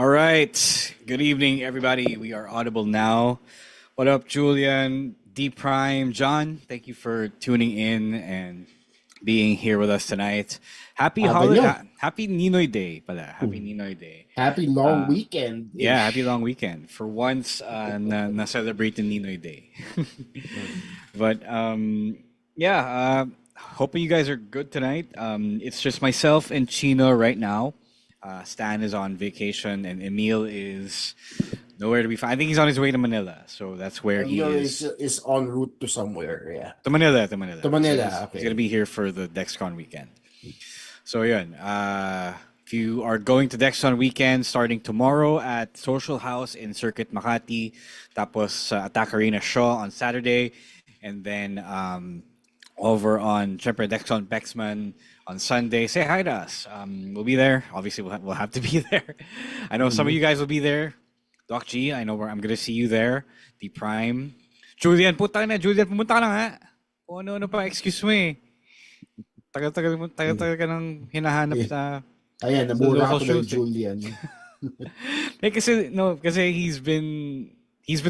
All right. Good evening, everybody. We are audible now. What up, Julian, D Prime, John? Thank you for tuning in and being here with us tonight. Happy Aga holiday, nyo. happy Ninoy Day, pala. Happy Ninoy Day. Happy long Uh, yeah, happy weekend-ish. long weekend. For once, na celebrate the Ninoy Day. But yeah, hoping you guys are good tonight. It's just myself and Chino right now. Stan is on vacation and Emil is nowhere to be found. I think he's on his way to Manila, so that's where he Emil is. is en route to somewhere, yeah. To Manila, to Manila. To So Manila, he's gonna okay. be here for the DexCon weekend. So yun, if you are going to DexCon weekend starting tomorrow at Social House in Circuit Makati, tapos Attack Arena Shaw on Saturday, and then over on syempre DexCon Bexman on Sunday. Say hi to us. We'll be there. Obviously, we'll have to be there. I know some of you Mhm. guys will be there. Doc G, I know where I'm gonna see you there. The Prime. Julian, puta na. Julian, pumunta ka na nga. Kung ano-ano pa, excuse me. Tagal-tagal ka nang hinahanap Eh, Ayan, sa nabura local ka tuloy, shows eh. Julian. Kasi, no, kasi he's been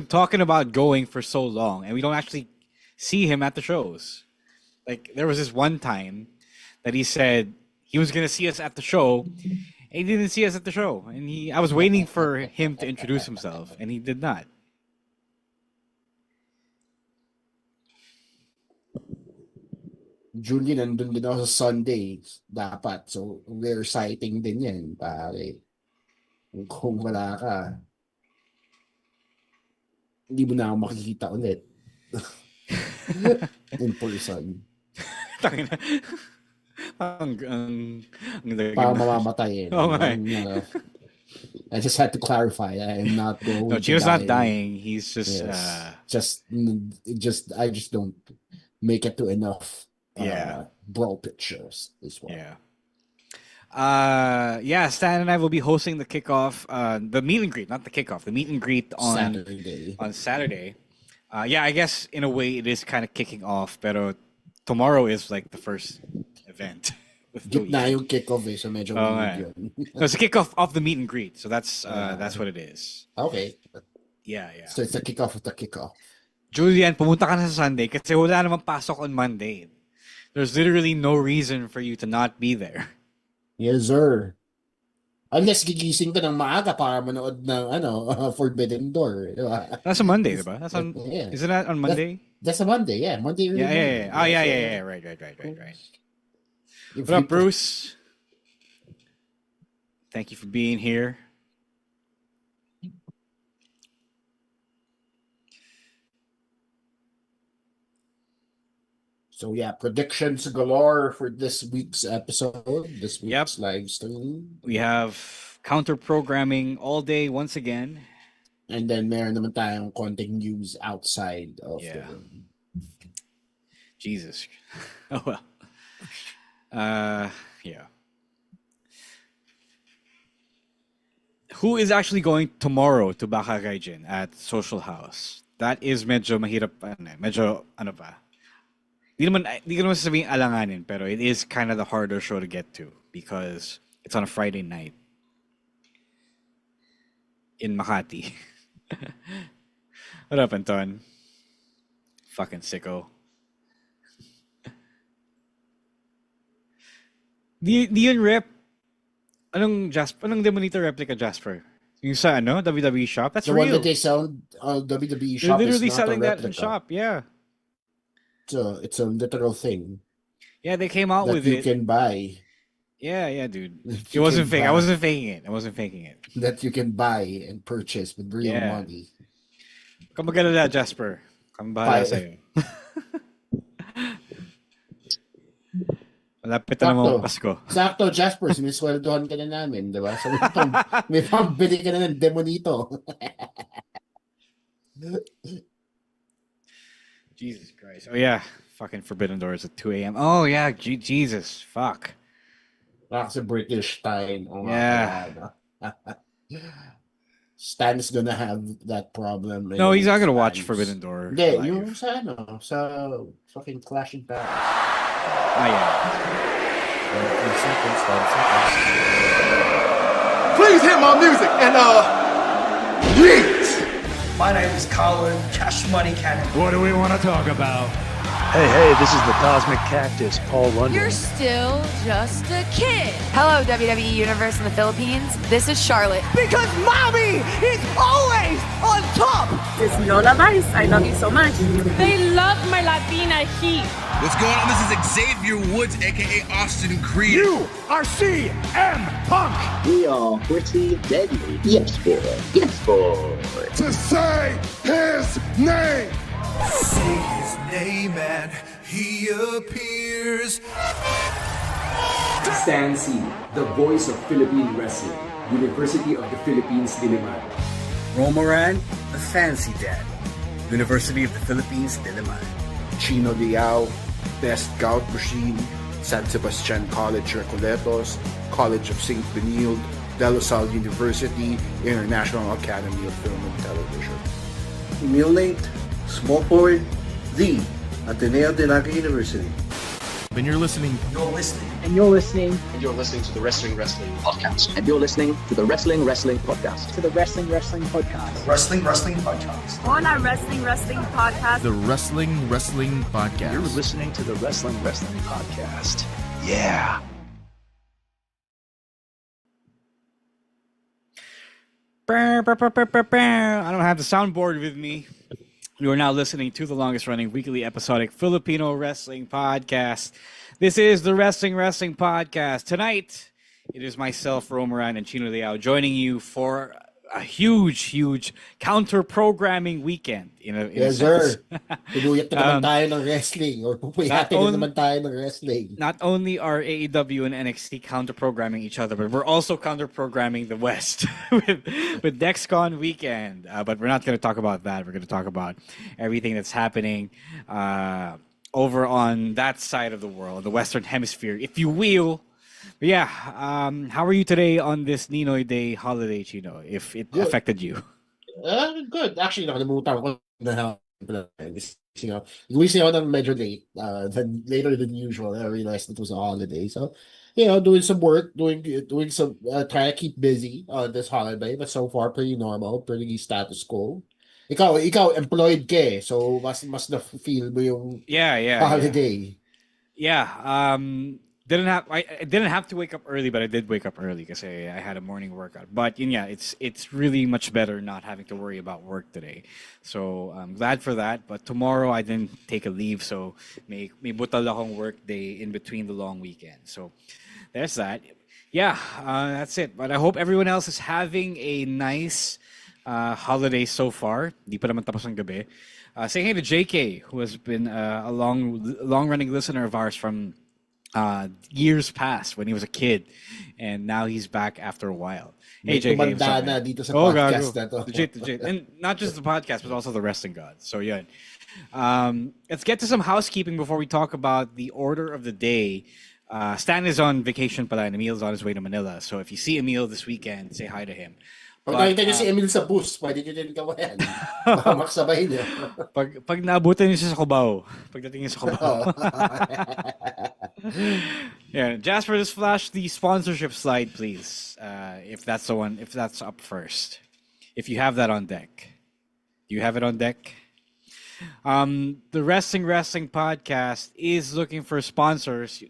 talking about going for so long and we don't actually see him at the shows. Like there was this one time that he said he was gonna see us at the show and he didn't see us at the show. And I was waiting for him to introduce himself and he did not. Julian, nandun din ako sa Sunday, dapat. So, rare sighting din yan, pare. Kung wala ka, hindi mo na ako makikita ulit. In person. Tangina. ang Parang dagin na. mamamatay eh. Oh my. I just had to clarify. I am not No, going to Chino's not die. dying. He's just Yes. I just don't make it to enough yeah. brawl pictures as well. Yeah. Yeah, Stan and I will be hosting the kickoff, the meet and greet, not the kickoff, the meet and greet Saturday. on Saturday. Yeah, I guess in a way it is kind of kicking off, pero tomorrow is like the first event. with Gitna Luis. yung kickoff eh, so medyo Oh, weird yeah. yun. No, it's a kickoff of the meet and greet, so that's what it is. Okay. Yeah, yeah. So it's the kickoff of the kickoff. Julian, pumunta ka na sa Sunday kasi wala namang pasok on Monday. There's literally no reason for you to not be there. Yes, sir. Unless gigising ka ng maaga para manood ng Forbidden Door. Di ba? That's on Monday, diba? That's on. Yeah. Isn't that on Monday? That's a Monday, yeah. Monday. Yeah, yeah, yeah. Oh, yeah, yeah, yeah. Right. What up, Bruce? Thank you for being here. So yeah, predictions galore for this week's episode, this week's live stream. We have counter programming all day once again. And then meron naman tayong konting news outside of the room. Jesus. Oh well. Yeah. Who is actually going tomorrow to Baka Gaijin at Social House? That is medyo mahirap, medyo ano pa. Di ko naman sasabihin alanganin, pero it is kind of the harder show to get to because it's on a Friday night in Makati. What up, Anton? Fucking sicko. Di yun rep. Anong Demonito replica, Jasper? Yung sa WWE shop? That's the real. The one that they sell WWE shop. They're literally is not selling a that in shop, yeah. It's a literal thing. Yeah, they came out with it. That you can buy. Yeah, dude. It wasn't fake. I wasn't faking it. That you can buy and purchase with real money. Kung magalala, Jasper. Kung bahala sa'yo. Malapit na naman Pasko. Sakto, Jasper. Sinisweldohan ka na namin, di ba? So may pambili ka na ng Demonito. Jesus Christ. Oh, yeah. Fucking Forbidden Doors at 2 a.m. Oh, yeah. Jesus. Fuck. That's a British time. Oh, yeah. Stan's gonna have that problem. No, he's not gonna watch Forbidden Door. Hindi, yung sa fucking Clashing Pass. Ah, yeah. 3 seconds. Please hit my music and yeet. My name is Colin Cash Money Cannon. What do we want to talk about? Hey, this is the Cosmic Cactus, Paul London. You're still just a kid. Hello, WWE Universe in the Philippines. This is Charlotte. Because mommy is always on top. This is Lola Vice. I love you so much. They love my Latina heat. What's going on? This is Xavier Woods, aka Austin Creed. You are CM Punk. We are pretty deadly. Yes, boy. Yes, boy. To say his name. Say his name and he appears. Stan C, the voice of Philippine wrestling. University of the Philippines, Diliman. Romoran, the fancy dad. University of the Philippines, Diliman. Chino Liao, Best Gout Machine, San Sebastian College Recoletos, College of St. Benilde, De La Salle University, International Academy of Film and Television. Email linked, small forward, the Ateneo de Naga University. When you're listening. You're listening. And you're listening. And you're listening to the Wrestling Podcast. And you're listening to the Wrestling Podcast. To the Wrestling Podcast. Wrestling Podcast. On our Wrestling Podcast. The Wrestling Podcast. You're listening to the Wrestling Podcast. Yeah. I don't have the soundboard with me. You are now listening to the longest running weekly episodic Filipino wrestling podcast. This is the Wrestling Podcast. Tonight, it is myself, Romoran, and Chino Liao joining you for a huge counter-programming weekend. Yes, sir. Pinuyat na naman tayo ng wrestling or pupuyatin na naman tayo ng wrestling. Not only are AEW and NXT counter-programming each other, but we're also counter-programming the West with DexCon weekend. But we're not going to talk about that. We're going to talk about everything that's happening over on that side of the world, the Western Hemisphere, if you will. But yeah, how are you today on this Ninoy Day holiday, Chino, if it affected you? Good. Actually, nakalimutan ko na Luis ako ng medyo late, later than usual. I realized it was a holiday. So, doing some work, doing some, trying to keep busy on this holiday. But so far, pretty normal, pretty status quo. Ikaw employed ka eh, so mas na feel mo yung holiday. Yeah. I didn't have to wake up early, but I did wake up early because I had a morning workout. But it's really much better not having to worry about work today. So I'm glad for that. But tomorrow I didn't take a leave, so may butal akong work day in between the long weekend. So there's that. Yeah, that's it. But I hope everyone else is having a nice holiday so far. Di pa naman tapos ang gabi. Say hey to JK, who has been a long-running listener of ours from years past when he was a kid, and now he's back after a while. Hey JK, na dito sa podcast na to. Legit. And not just the podcast, but also the wrestling gods. So yeah. Let's get to some housekeeping before we talk about the order of the day. Stan is on vacation pala, and Emil's on his way to Manila. So if you see Emil this weekend, say hi to him. Pag nakita niyo si Emil sa bus, pwede niyo din gawain. Baka maksabay niyo. Pag naabutan niyo siya sa Cubao. Pagdating niyo sa Cubao. Yeah, Jasper, just flash the sponsorship slide, please. If that's the one, if that's up first. If you have that on deck. Do you have it on deck? The Wrestling Podcast is looking for sponsors.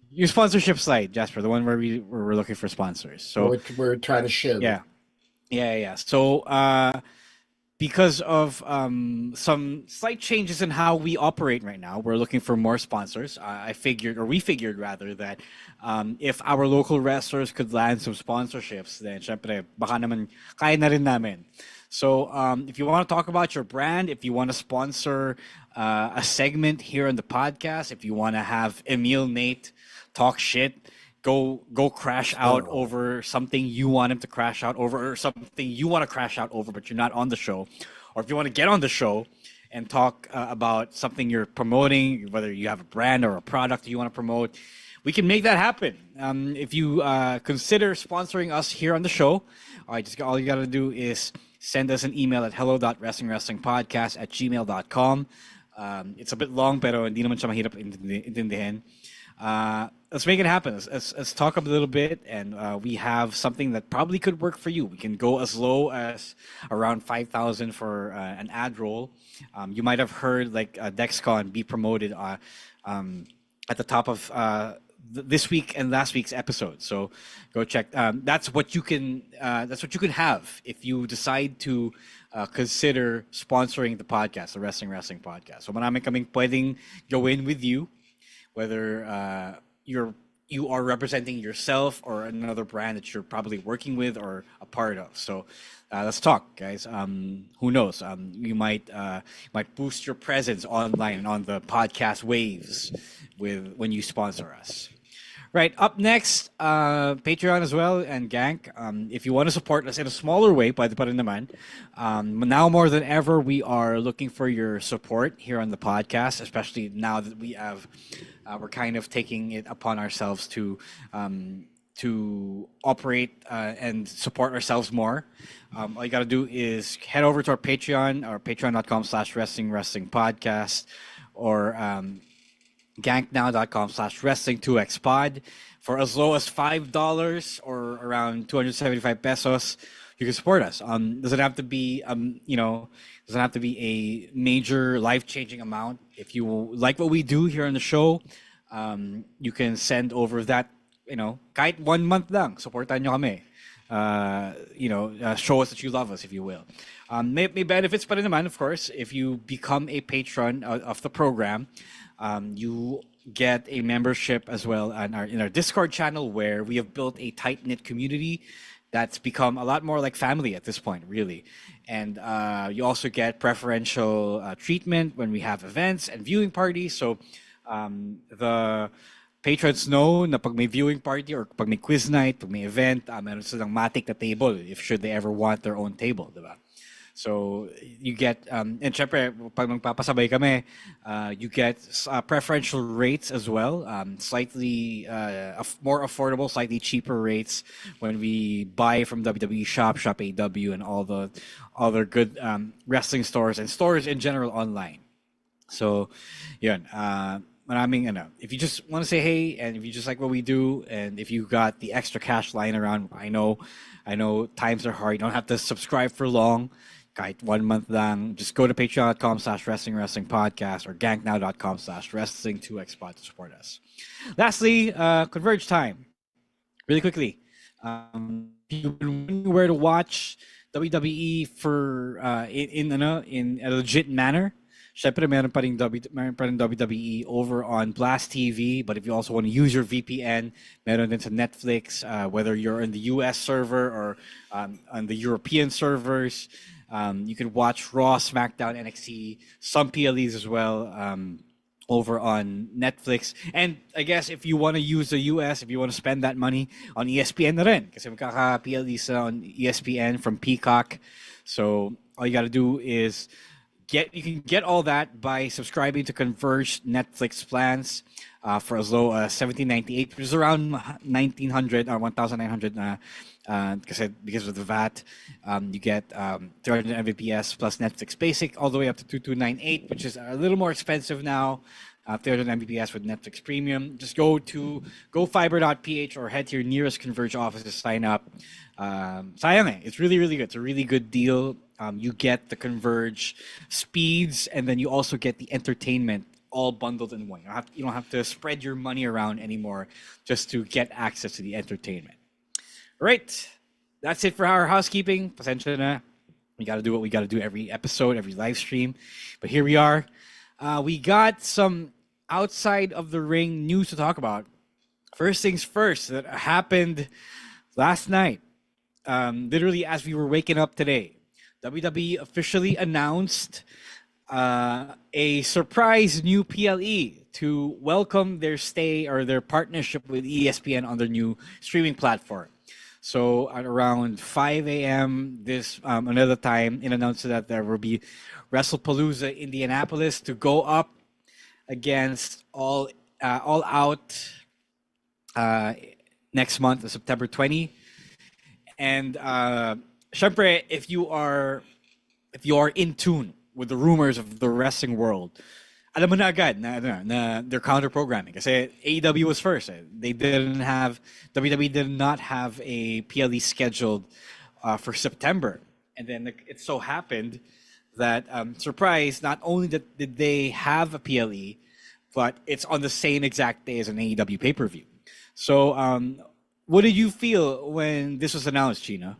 Your sponsorship slide, Jasper, the one where we're looking for sponsors. So we're trying to show. Yeah. So because of some slight changes in how we operate right now, we're looking for more sponsors. We figured rather that if our local wrestlers could land some sponsorships, then syempre baka naman kaya na rin namin. So if you want to talk about your brand, if you want to sponsor a segment here on the podcast, if you want to have Emil Nate talk shit, go crash out over something you want him to crash out over, or something you want to crash out over but you're not on the show, or if you want to get on the show and talk about something you're promoting, whether you have a brand or a product you want to promote, we can make that happen. If you consider sponsoring us here on the show, all you got to do is send us an email at hello.wrestlingpodcast@gmail.com. It's a bit long pero hindi naman siya mahirap intindihin. let's make it happen. Let's talk a little bit, and we have something that probably could work for you. We can go as low as around 5,000 for an ad roll. You might have heard like DexCon be promoted at the top of this week and last week's episode. So go check. That's what you can. That's what you can have if you decide to consider sponsoring the podcast, the Wrestling Podcast. So marami kaming pwedeng gawin with you, whether you are representing yourself or another brand that you're probably working with or a part of. So let's talk, guys. Who knows? You might boost your presence online and on the podcast waves when you sponsor us. Right, up next, Patreon as well and Gank. If you want to support us in a smaller way, pwede pa rin naman. Now more than ever, we are looking for your support here on the podcast, especially now that we're kind of taking it upon ourselves to operate and support ourselves more. All you got to do is head over to our Patreon, or patreon.com/wrestling podcast, or ganknow.com/wrestling2xpod. For as low as $5 or around 275 pesos, you can support us. Doesn't have to be doesn't have to be a major life-changing amount. If you like what we do here on the show, you can send over that, kahit 1 month lang, supportan nyo kami. Show us that you love us, if you will. May benefits pa rin naman, of course, if you become a patron of the program. You get a membership as well in our Discord channel, where we have built a tight-knit community that's become a lot more like family at this point, really. And you also get preferential treatment when we have events and viewing parties. So the patrons know na pag may viewing party or pag may quiz night, pag may event, meron silang matik na table should they ever want their own table, diba? So you get, and syempre, pag magpapasabay kami, you get preferential rates as well, slightly more affordable, slightly cheaper rates when we buy from WWE Shop AEW, and all the other good wrestling stores and stores in general online. So, yun. Maraming, if you just want to say hey, and if you just like what we do, and if you got the extra cash lying around, I know times are hard. You don't have to subscribe for long. Kahit 1 month lang, just go to patreon.com/wrestling podcast or ganknow.com/wrestling2xpod to support us. Lastly, Converge time. Really quickly, you've been wondering where to watch WWE for in a legit manner. Syempre, meron pa rin WWE over on Blast TV, but if you also want to use your VPN, meron din sa Netflix, whether you're in the US server or on the European servers. You can watch Raw, SmackDown, NXT, some PLEs as well over on Netflix. And I guess if you want to use the US, if you want to spend that money on ESPN na rin, kasi magkaka-PLEs on ESPN from Peacock. So all you got to do is you can get all that by subscribing to Converge Netflix plans for as low as $17.98, which is around $1,900 or $1,900 because of the VAT. You get 300 Mbps plus Netflix Basic all the way up to 2298, which is a little more expensive now. 300 Mbps with Netflix Premium. Just go to gofiber.ph or head to your nearest Converge office to sign up. Sayang eh. It's really, really good. It's a really good deal. You get the Converge speeds, and then you also get the entertainment all bundled in one. You don't have to spread your money around anymore just to get access to the entertainment. Right. That's it for our housekeeping. Pasensya na. We got to do what we got to do every episode, every live stream. But here we are. We got some outside of the ring news to talk about. First things first, that happened last night. Literally as we were waking up today. WWE officially announced a surprise new PLE to welcome their stay or their partnership with ESPN on their new streaming platform. So at around 5 a.m. this another time, it announced that there will be WrestlePalooza Indianapolis to go up against All Out next month, September 20. And syempre, if you are in tune with the rumors of the wrestling world, alam mo na agad na they're counter-programming. Kasi AEW was first. WWE did not have a PLE scheduled for September. And then it so happened that, surprise, not only did they have a PLE, but it's on the same exact day as an AEW pay-per-view. So, what did you feel when this was announced, Gina?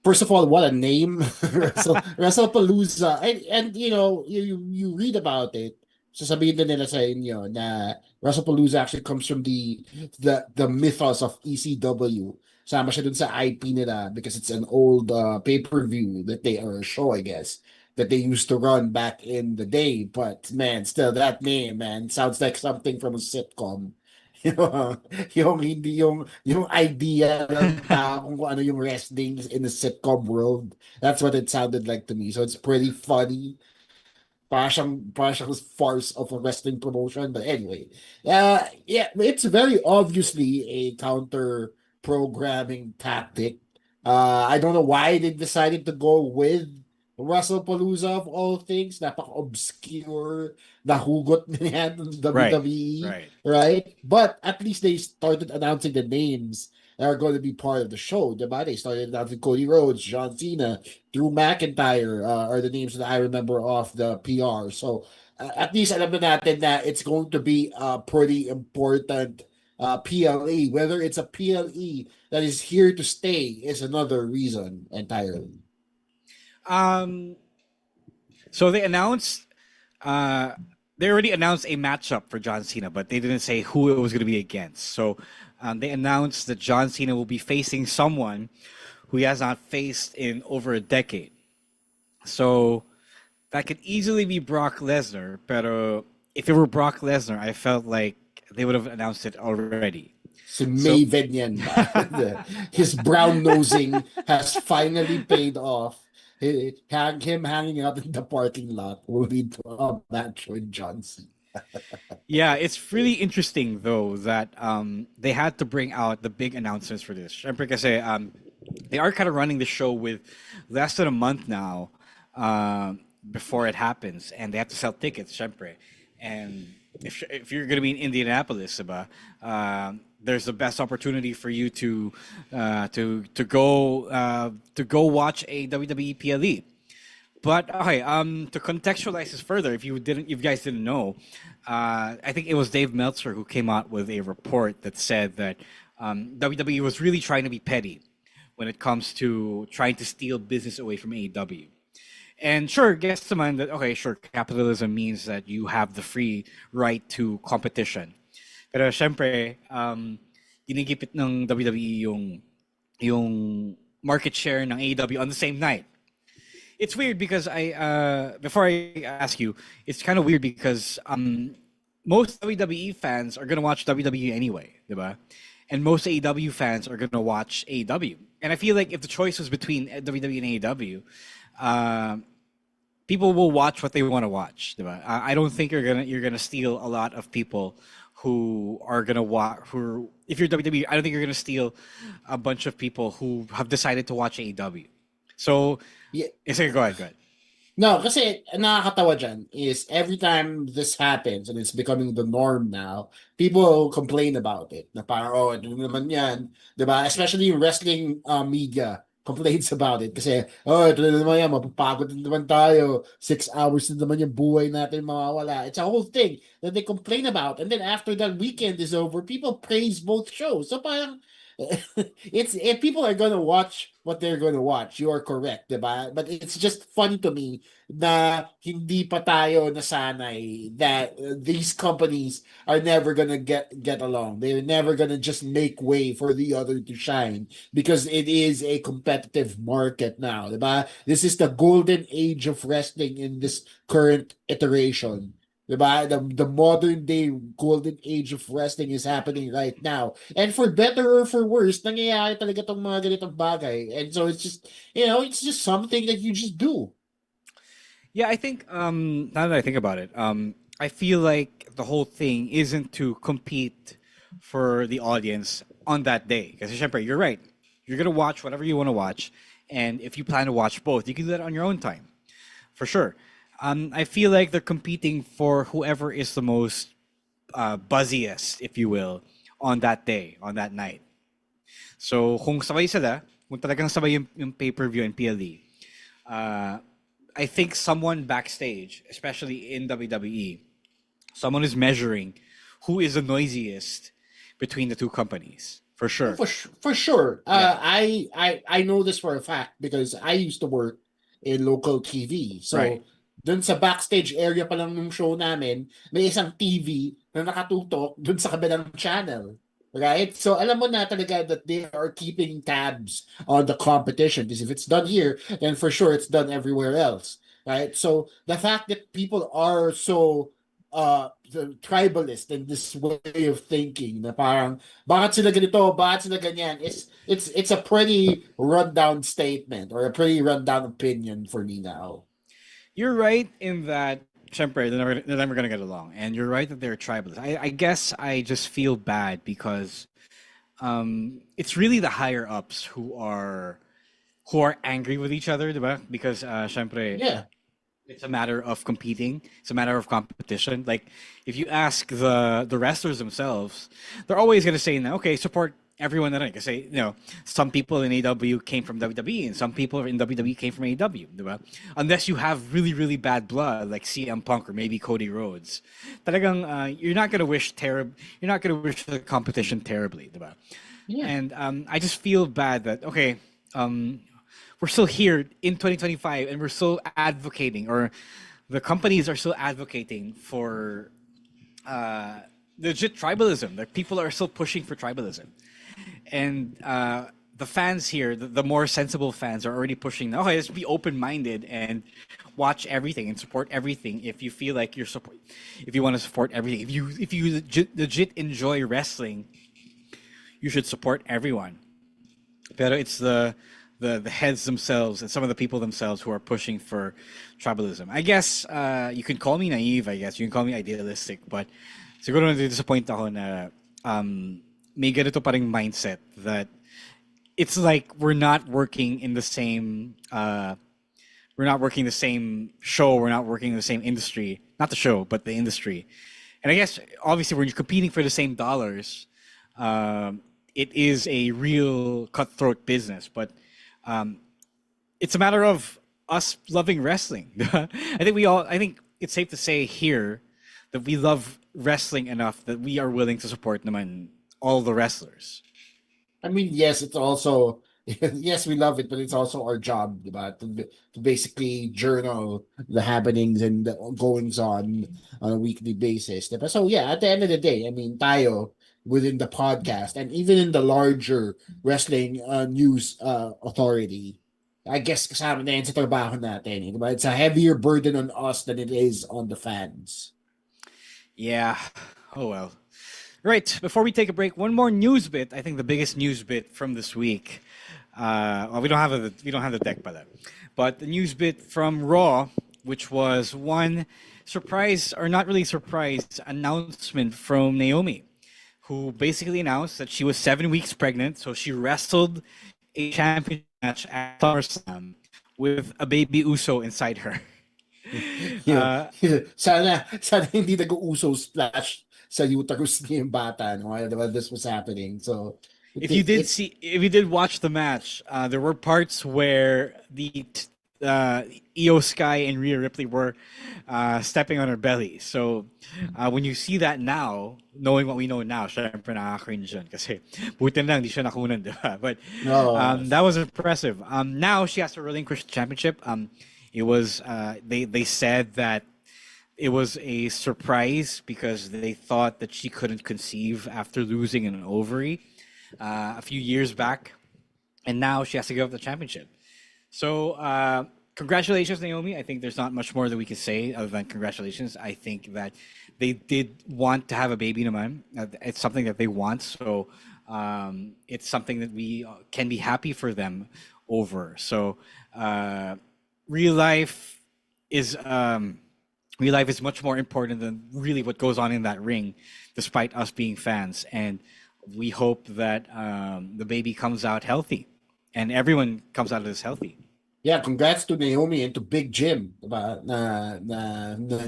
First of all, what a name, WrestlePalooza. And you read about it. Sasabihin din nila sa inyo na WrestlePalooza actually comes from the mythos of ECW. Sama siya dun sa IP nila because it's an old pay-per-view or a show, I guess, that they used to run back in the day. But man, still that name, man, sounds like something from a sitcom. Yung, yung idea ng tao kung ano yung wrestling in the sitcom world. That's what it sounded like to me. So it's pretty funny. Parang farce of a wrestling promotion. But anyway, yeah, it's very obviously a counter programming tactic. I don't know why they decided to go with WrestlePalooza of all things. Napaka-obscure na hugot niya ng WWE, Right. right? But at least they started announcing the names that are going to be part of the show, diba? They started announcing Cody Rhodes, John Cena, Drew McIntyre are the names that I remember off the PR. So at least alam na natin na it's going to be a pretty important PLE. Whether it's a PLE that is here to stay is another reason entirely. So they announced, they already announced a matchup for John Cena, but they didn't say who it was going to be against. So they announced that John Cena will be facing someone who he has not faced in over a decade. So that could easily be Brock Lesnar, pero if it were Brock Lesnar, I felt like they would have announced it already. Si Maven yan ba? His brown nosing has finally paid off. Him hanging out in the parking lot will lead to a match with John Cena. Yeah, it's really interesting though that they had to bring out the big announcements for this. Syempre kasi they are kind of running the show with less than a month now before it happens, and they have to sell tickets, syempre. And if you're going to be in Indianapolis, diba, there's the best opportunity for you to go watch a WWE PLE. But okay, to contextualize this further, if you guys didn't know, I think it was Dave Meltzer who came out with a report that said that WWE was really trying to be petty when it comes to trying to steal business away from AEW. And sure, gets naman that, okay, sure, capitalism means that you have the free right to competition. Pero syempre, ginigipit ng WWE yung market share ng AEW on the same night. It's weird because before I ask you, it's kind of weird because most WWE fans are going to watch WWE anyway, diba? And most AEW fans are going to watch AEW. And I feel like if the choice was between WWE and AEW, people will watch what they want to watch, diba? I don't think you're gonna steal a lot of people who are gonna watch. If you're WWE, I don't think you're gonna steal a bunch of people who have decided to watch AEW. So, yeah, go ahead. No, kasi nakakatawa dyan is every time this happens and it's becoming the norm now, people complain about it. Na parang, oh, ito naman yan. Diba? Especially yung wrestling media complains about it. Kasi, oh, ito na naman yan, mapapagod na naman tayo. 6 hours na naman yung buhay natin mawawala. It's a whole thing that they complain about. And then after that weekend is over, people praise both shows. So parang, if people are gonna watch what they're gonna watch, you are correct, diba? But it's just funny to me na hindi pa tayo nasanay that these companies are never gonna get along. They're never gonna just make way for the other to shine because it is a competitive market now, diba? This is the golden age of wrestling in this current iteration. Diba? The modern day golden age of wrestling is happening right now. And for better or for worse, nangyayari talaga tong mga ganitong bagay. And so it's just, it's just something that you just do. Yeah, I think, now that I think about it, I feel like the whole thing isn't to compete for the audience on that day. Because you're right. You're going to watch whatever you want to watch. And if you plan to watch both, you can do that on your own time. For sure. I feel like they're competing for whoever is the most buzziest, if you will, on that day, on that night. So kung sabay sila, kung talagang sabay yung pay-per-view and PLE, I think someone backstage, especially in WWE, someone is measuring who is the noisiest between the two companies. For sure. For sure. I know this for a fact because I used to work in local TV. So, Right. dun sa backstage area pa lang ng show namin, may isang TV na nakatutok dun sa kabilang channel. Right? So, alam mo na talaga that they are keeping tabs on the competition. Because if it's done here, then for sure it's done everywhere else. Right? So, the fact that people are so the tribalist and this way of thinking na parang bakit sila ganito, bakit sila ganyan, it's a pretty rundown statement or a pretty rundown opinion for me now. You're right in that, syempre, they're never gonna get along. And you're right that they're tribalists. I guess I just feel bad because it's really the higher ups who are angry with each other, diba? Because syempre, Yeah. it's a matter of competing. It's a matter of competition. Like, if you ask the wrestlers themselves, they're always gonna say, okay, support everyone na rin. Kasi, some people in AEW came from WWE and some people in WWE came from AEW, diba? Unless you have really, really bad blood, like CM Punk or maybe Cody Rhodes. Talagang, you're not gonna wish the competition terribly, diba? Yeah. And I just feel bad that, okay, we're still here in 2025 and we're still advocating, or the companies are still advocating for legit tribalism. Like, people are still pushing for tribalism. And the fans here, the more sensible fans, are already pushing, okay, let's be open-minded and watch everything and support everything. If you feel like if you want to support everything, if you legit enjoy wrestling, you should support everyone. Pero it's the heads themselves and some of the people themselves who are pushing for tribalism. I guess you can call me naive, I guess. You can call me idealistic, but siguro na-disappoint ako na may ganito pa ring mindset that it's like we're not working in the same show, we're not working in the same industry. Not the show, but the industry. And I guess obviously when you're competing for the same dollars, it is a real cutthroat business, but it's a matter of us loving wrestling. I think it's safe to say here that we love wrestling enough that we are willing to support naman all the wrestlers. I mean, yes, it's also yes, we love it, but it's also our job, diba? To basically journal the happenings and the goings on a weekly basis. Diba? So yeah, at the end of the day, I mean, tayo within the podcast and even in the larger wrestling news authority, I guess kasama na yan sa trabaho natin. Diba? It's a heavier burden on us than it is on the fans. Yeah. Oh well. Right. Before we take a break, one more news bit. I think the biggest news bit from this week. Well, we don't have the deck by that, but the news bit from Raw, which was one surprise, or not really surprise, announcement from Naomi, who basically announced that she was 7 weeks pregnant. So she wrestled a championship match at SummerSlam with a baby Uso inside her. Sana hindi nag-uso splash sa uterus niya yung bata while this was happening. So if you did watch the match, there were parts where the Io Sky and Rhea Ripley were stepping on her belly. So when you see that now, knowing what we know now, syempre nakaka-cringe yun kasi buti lang di siya nakunan, diba? But that was impressive. Now she has to relinquish the championship. It was they said that it was a surprise because they thought that she couldn't conceive after losing an ovary a few years back, and now she has to give up the championship. So congratulations, Naomi. I think there's not much more that we can say other than congratulations. I think that they did want to have a baby naman. It's something that they want, so it's something that we can be happy for them over. So real life is much more important than really what goes on in that ring, despite us being fans. And we hope that the baby comes out healthy and everyone comes out of this healthy. Yeah, congrats to Naomi and to Big Jim, diba? Na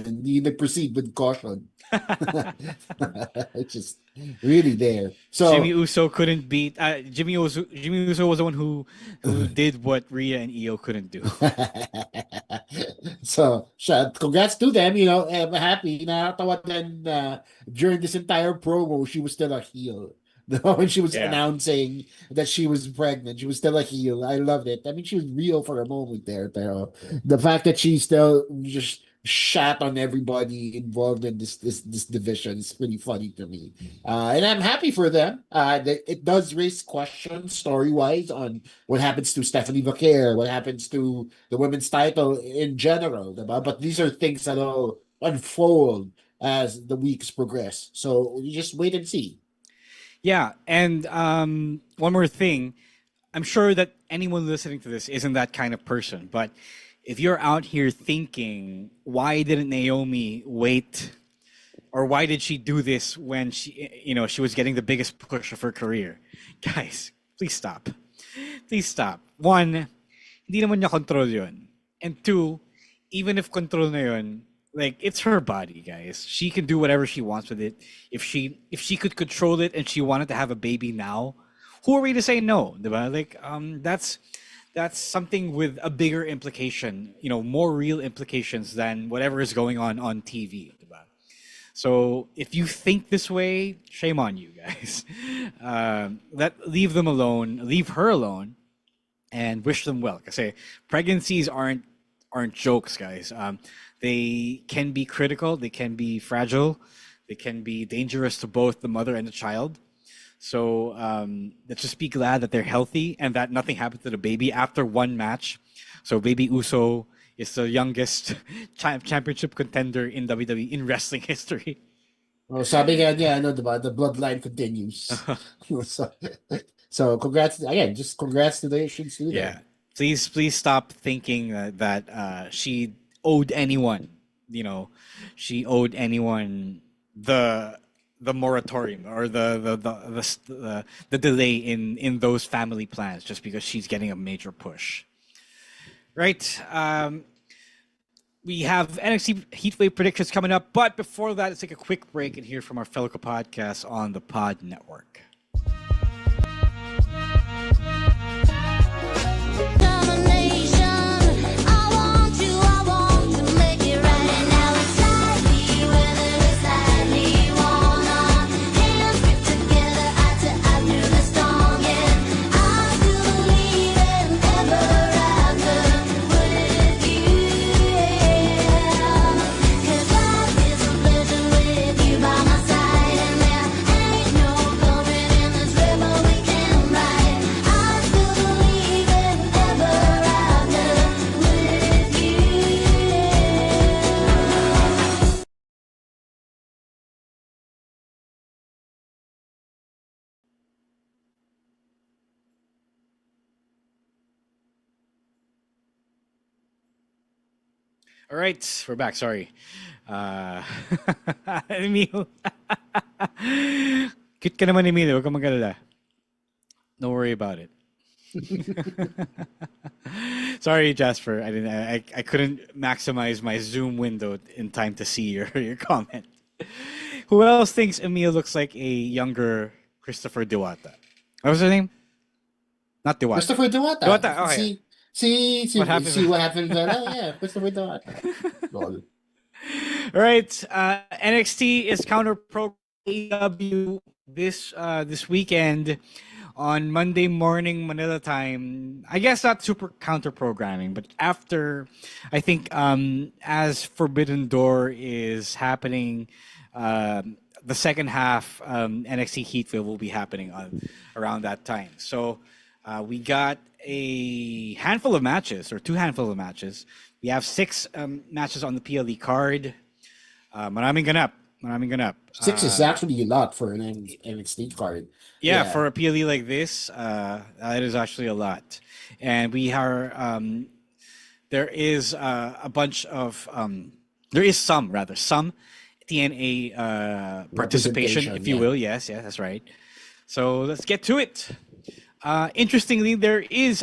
hindi nag-proceed with caution. It's just really there. Jimmy So, Uso couldn't beat Jimmy Uso was the one who did what Rhea and Io couldn't do. so congrats to them. I'm happy. Nakakatawa din during this entire promo, she was still a heel. When she was Yeah. announcing that she was pregnant, she was still a heel. I loved it. I mean, she was real for a moment there. Pero the fact that she still just shat on everybody involved in this division is pretty funny to me. And I'm happy for them. It does raise questions story wise on what happens to Stephanie Vaquer, what happens to the women's title in general. Diba? But these are things that will unfold as the weeks progress. So you just wait and see. Yeah, and one more thing. I'm sure that anyone listening to this isn't that kind of person, but if you're out here thinking, why didn't Naomi wait, or why did she do this when she was getting the biggest push of her career? Guys, please stop. Please stop. One, hindi naman niya control yun. And two, even if control na yun, like, it's her body, guys. She can do whatever she wants with it. If she could control it and she wanted to have a baby now, who are we to say no? Diba? Like, that's something with a bigger implication, more real implications than whatever is going on TV. Diba? So if you think this way, shame on you guys. Leave them alone, leave her alone, and wish them well. Because pregnancies aren't jokes, guys. They can be critical, they can be fragile, they can be dangerous to both the mother and the child. So let's just be glad that they're healthy and that nothing happened to the baby after one match. So Baby Uso is the youngest championship contender in WWE in wrestling history. Oh, sabi nga niya, diba? The bloodline continues. so congrats again. Just congratulations to them. Yeah, please stop thinking that she owed anyone. She owed anyone the moratorium or the delay in those family plans just because she's getting a major push. Right. We have NXT Heatwave predictions coming up, but before that, let's take a quick break and hear from our fellow podcasts on the Pod Network. All right, we're back. Sorry. Emil. Cute ka naman, Emil. Huwag kang mag-alala. Don't worry about it. Sorry, Jasper. I couldn't maximize my Zoom window in time to see your comment. Who else thinks Emil looks like a younger Christopher Diwata? What was his name? Not Diwata. Christopher Diwata. Diwata. Okay. See what happened there. Yeah, Christopher Diwata. All right. NXT is counter AEW this weekend on Monday morning Manila time. I guess not super counter programming, but after, I think, as Forbidden Door is happening, the second half NXT Heatwave will be happening around that time. So we got a handful of matches, or two handful of matches. We have 6 matches on the PLE card. Maraming ganap. 6 is actually a lot for an NXT card. Yeah, for a PLE like this, that is actually a lot. And we are, there is a bunch of, there is some TNA participation, if you will. Yes, that's right. So let's get to it. Interestingly, there is,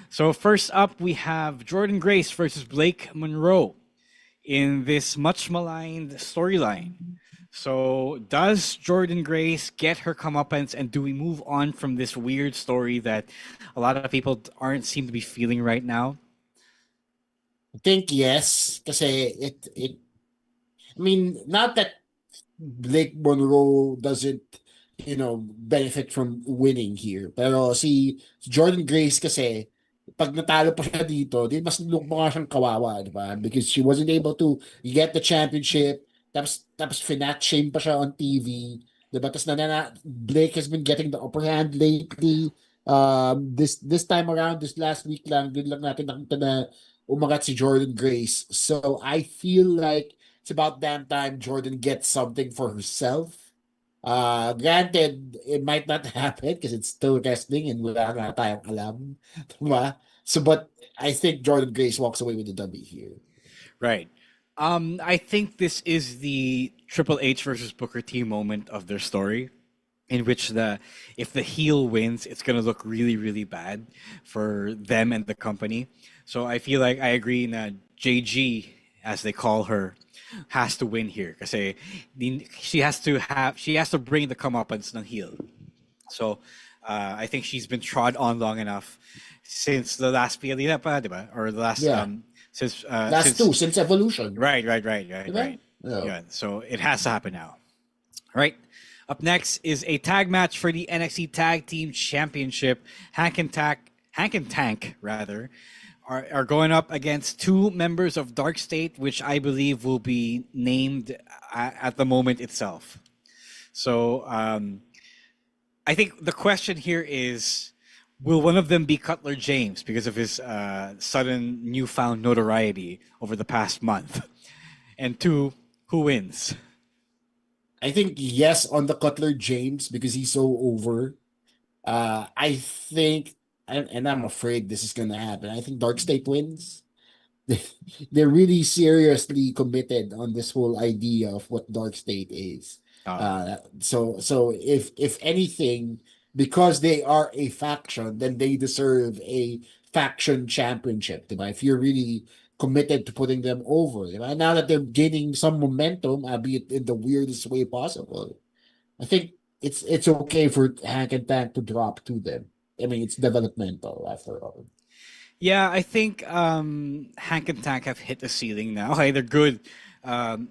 So first up, we have Jordan Grace versus Blake Monroe in this much maligned storyline. So does Jordan Grace get her comeuppance, and do we move on from this weird story that a lot of people aren't seem to be feeling right now? I think yes, kasi I mean, not that Blake Monroe doesn't, benefit from winning here. Pero si Jordan Grace kasi, pag natalo pa siya dito, di mas mukha siyang kawawa, di ba? Because she wasn't able to get the championship, tapos finat shame pa siya on TV, di ba? Tapos Blake has been getting the upper hand lately. This time around, this last week lang, din lang natin nakita na umangat si Jordan Grace. So I feel like it's about damn time Jordan gets something for herself. Granted, it might not happen because it's still wrestling and wala nga tayong alam. Diba? So, but I think Jordan Grace walks away with the W here. Right. I think this is the Triple H versus Booker T moment of their story, in which if the heel wins, it's gonna look really, really bad for them and the company. So I feel like I agree that JG, as they call her, has to win here kasi she has to bring the comeuppance ng heel. So I think she's been trod on long enough since the last PLE pa, diba? Or the last since Evolution. Right. Diba? Yeah. So it has to happen now. Right. Up next is a tag match for the NXT Tag Team Championship. Hank and Tank are going up against two members of Dark State, which I believe will be named at the moment itself. So I think the question here is, will one of them be Cutler James because of his sudden newfound notoriety over the past month? And two, who wins? I think yes on the Cutler James because he's so over. I think, and I'm afraid this is going to happen. I think Dark State wins. They're really seriously committed on this whole idea of what Dark State is. So if anything, because they are a faction, then they deserve a faction championship. Diba? If you're really committed to putting them over, diba? Now that they're gaining some momentum, albeit in the weirdest way possible, I think it's okay for Hank and Tank to drop to them. I mean, it's developmental after all. Yeah, I think Hank and Tank have hit the ceiling now. Okay, they're good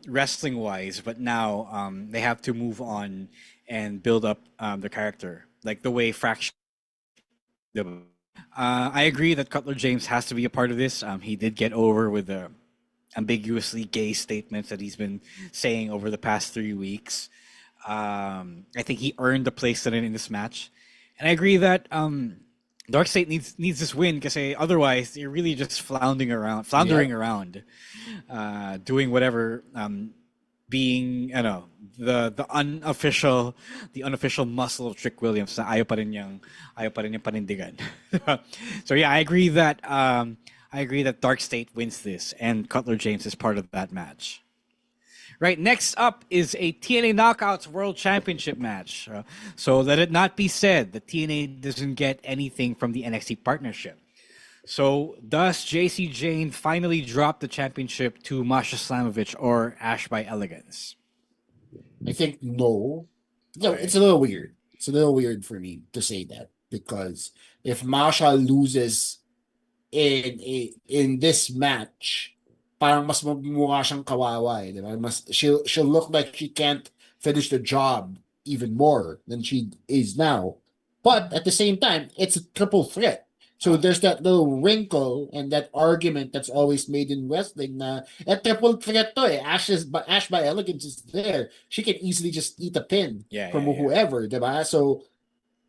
wrestling wise, but now they have to move on and build up their character, like the way Fraction. I agree that Cutler James has to be a part of this. He did get over with the ambiguously gay statements that he's been saying over the past 3 weeks. I think he earned a place in this match, and I agree that Dark State needs this win because otherwise they're really just floundering around, doing whatever, being the unofficial muscle of Trick Williams. Ayaw pa rin niyang panindigan. So yeah, I agree that Dark State wins this, and Cutler James is part of that match. Right, next up is a TNA Knockouts World Championship match. So let it not be said that TNA doesn't get anything from the NXT partnership. So does JC Jane finally drop the championship to Masha Slamovich or Ash by Elegance? I think no. No, it's a little weird. It's a little weird for me to say that because if Masha loses in this match, parang mas magmumukha siyang kawawa, diba? She'll look like she can't finish the job even more than she is now. But at the same time, it's a triple threat. So there's that little wrinkle and that argument that's always made in wrestling na triple threat to eh. Ash by Elegance is there. She can easily just eat a pin from whoever, diba? So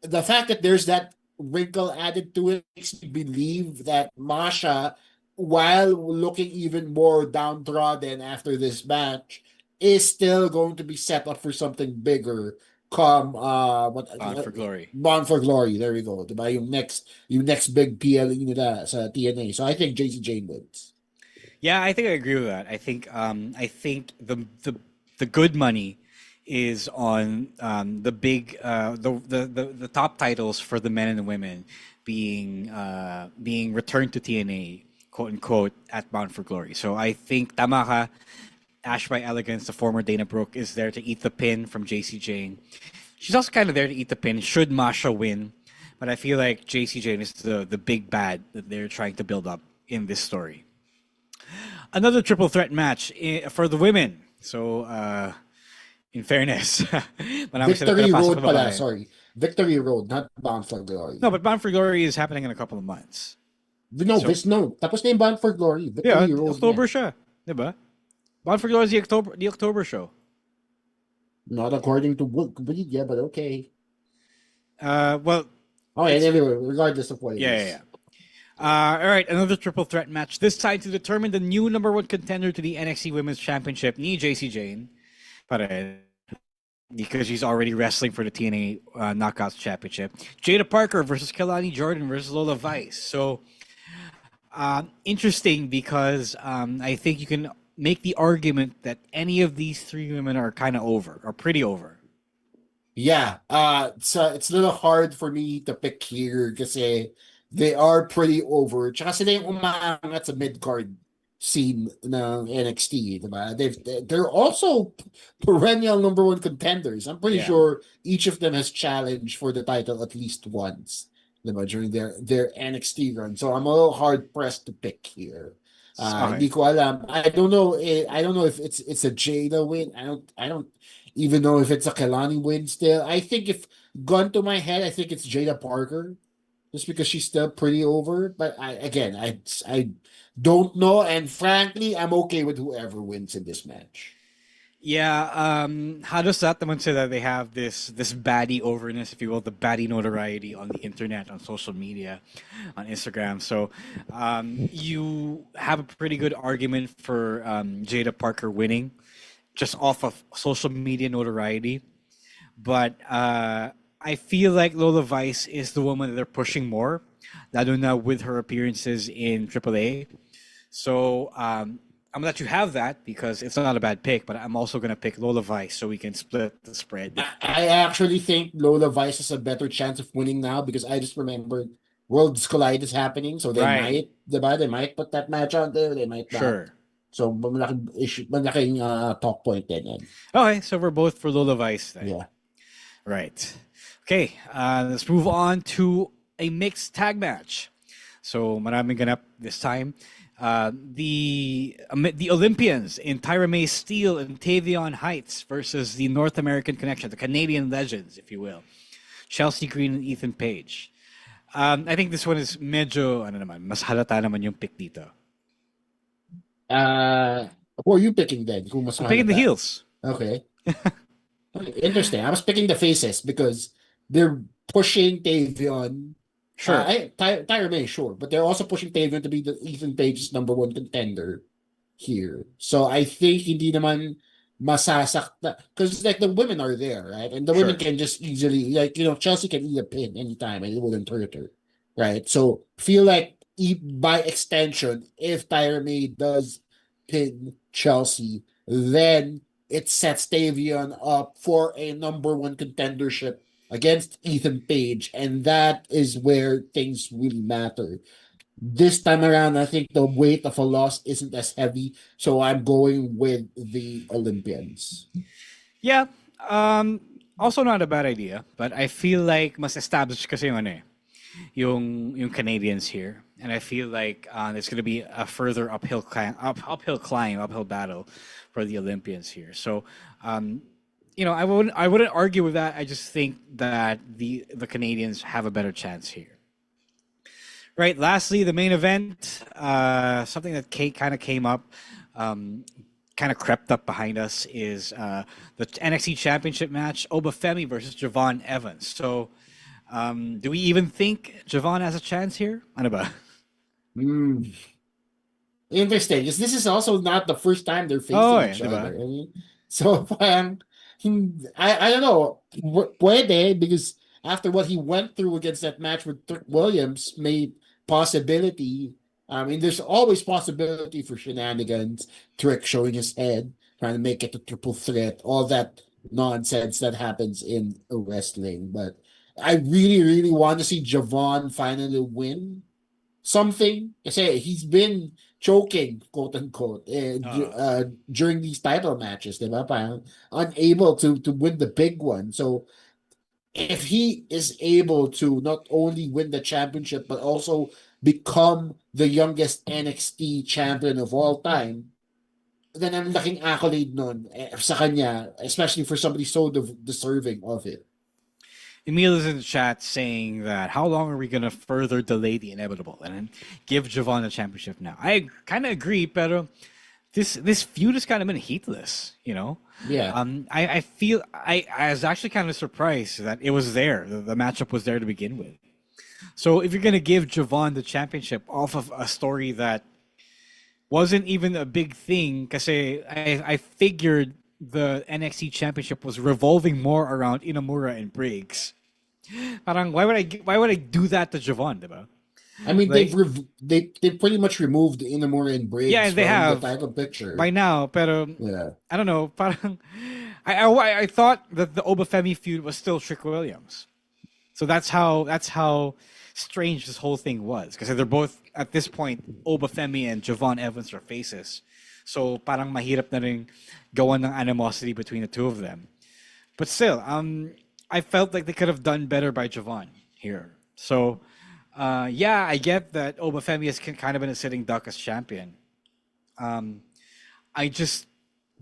the fact that there's that wrinkle added to it makes me believe that Masha, while looking even more downtrodden after this match, is still going to be set up for something bigger come Bound for Glory. Bound for Glory, there we go. Diba? Yung next big PLE nila sa TNA. So I think JC Jane wins. Yeah, I think I agree with that. I think the good money is on the big the top titles for the men and the women being returned to TNA, quote unquote, at Bound for Glory. So I think tama ka, Ash by Elegance, the former Dana Brooke, is there to eat the pin from JC Jane. She's also kind of there to eat the pin should Masha win, but I feel like JC Jane is the big bad that they're trying to build up in this story. Another triple threat match for the women. So, in fairness, Victory Road pala, sorry. Victory Road, not Bound for Glory. No, but Bound for Glory is happening in a couple of months. No, tapos na yung Bound for Glory. Victory Road. October siya. Diba? Bound for Glory is the October show. Not according to Wikipedia, but okay. Well. Anyway, regardless of what it is. Yeah. All right, another triple threat match. This time to determine the new number one contender to the NXT Women's Championship, ni JC Jane. Because she's already wrestling for the TNA Knockouts Championship. Jada Parker versus Kelani Jordan versus Lola Vice. So, interesting because I think you can make the argument that any of these three women are kind of over, or pretty over. Yeah, it's a little hard for me to pick here kasi they are pretty over. Tsaka sila yung umaangat sa mid-card scene ng NXT, diba? They're also perennial number one contenders. I'm pretty sure each of them has challenged for the title at least once, diba, during their NXT run. So I'm a little hard pressed to pick here. Hindi ko alam. I don't know if it's a Jada win. I don't even know if it's a Kelani win still. I think if gun to my head, I think it's Jada Parker. Just because she's still pretty over. But I don't know, and frankly, I'm okay with whoever wins in this match. Yeah, how does that naman say that they have this baddie overness, if you will, the baddie notoriety on the internet, on social media, on Instagram. So you have a pretty good argument for Jada Parker winning just off of social media notoriety. But I feel like Lola Vice is the woman that they're pushing more, lalo na with her appearances in AAA. So I'm gonna let you have that because it's not a bad pick, but I'm also gonna pick Lola Vice so we can split the spread. I actually think Lola Vice has a better chance of winning now because I just remembered Worlds Collide is happening, so they might put that match out there, they might not. Sure. So malaking talk point then. Okay, so we're both for Lola Vice then. Yeah. Right. Okay, let's move on to a mixed tag match. So maraming ganap this time. The Olympians in Tyra May Steele and Tavion Heights versus the North American Connection, the Canadian Legends, if you will. Chelsea Green and Ethan Page. I think this one is medyo, mas halata naman yung pick dito. Who are you picking then? I'm picking the heels. Okay. Interesting. I was picking the faces because they're pushing Tavion. Sure. Tyra May, sure. But they're also pushing Tavion to be the Ethan Page's number one contender here. So I think hindi naman masasakta. Because like the women are there, right? And the women can just easily, Chelsea can eat a pin anytime and it wouldn't hurt her. Right? So feel like by extension, if Tyra May does pin Chelsea, then it sets Tavion up for a number one contendership against Ethan Page, and that is where things really matter. This time around, I think the weight of a loss isn't as heavy, so I'm going with the Olympians. Yeah, also not a bad idea, but I feel like mas established kasi yung Canadians here, and I feel like it's going to be a further uphill battle for the Olympians here. So, I wouldn't argue with that. I just think that the Canadians have a better chance here. Right. Lastly, the main event, something that kind of came up, kind of crept up behind us, is the NXT Championship match: Obafemi versus Javon Evans. So, do we even think Javon has a chance here? Ano ba? Interesting, because this is also not the first time they're facing each other. I mean, so I don't know. Puede, because after what he went through against that match with Trick Williams, made possibility. I mean, there's always possibility for shenanigans. Trick showing his head, trying to make it a triple threat, all that nonsense that happens in wrestling. But I really, really want to see Javon finally win something. Kasi he's been choking, quote unquote, during these title matches, diba? Parang unable to win the big one. So if he is able to not only win the championship but also become the youngest NXT champion of all time, then ang laking accolade nun sa kanya, especially for somebody so deserving of it. Emil is in the chat saying that how long are we going to further delay the inevitable and then give Javon the championship now? I kind of agree, but this feud has kind of been heatless, you know? Yeah. I feel I was actually kind of surprised that it was there. The matchup was there to begin with. So if you're going to give Javon the championship off of a story that wasn't even a big thing, because I figured the NXT championship was revolving more around Inamura and Briggs. Parang why would I do that to Javon, diba? I mean, like, they've pretty much removed Inamura and Briggs from the title picture by now. Pero yeah, I don't know. Parang I thought that the Obafemi feud was still Trick Williams, so that's how strange this whole thing was, because they're both at this point Obafemi and Javon Evans are faces. So parang mahirap na rin gawan ng animosity between the two of them. But still, I felt like they could have done better by Javon here. So, yeah, I get that Obafemi has kind of been a sitting duck as champion. I just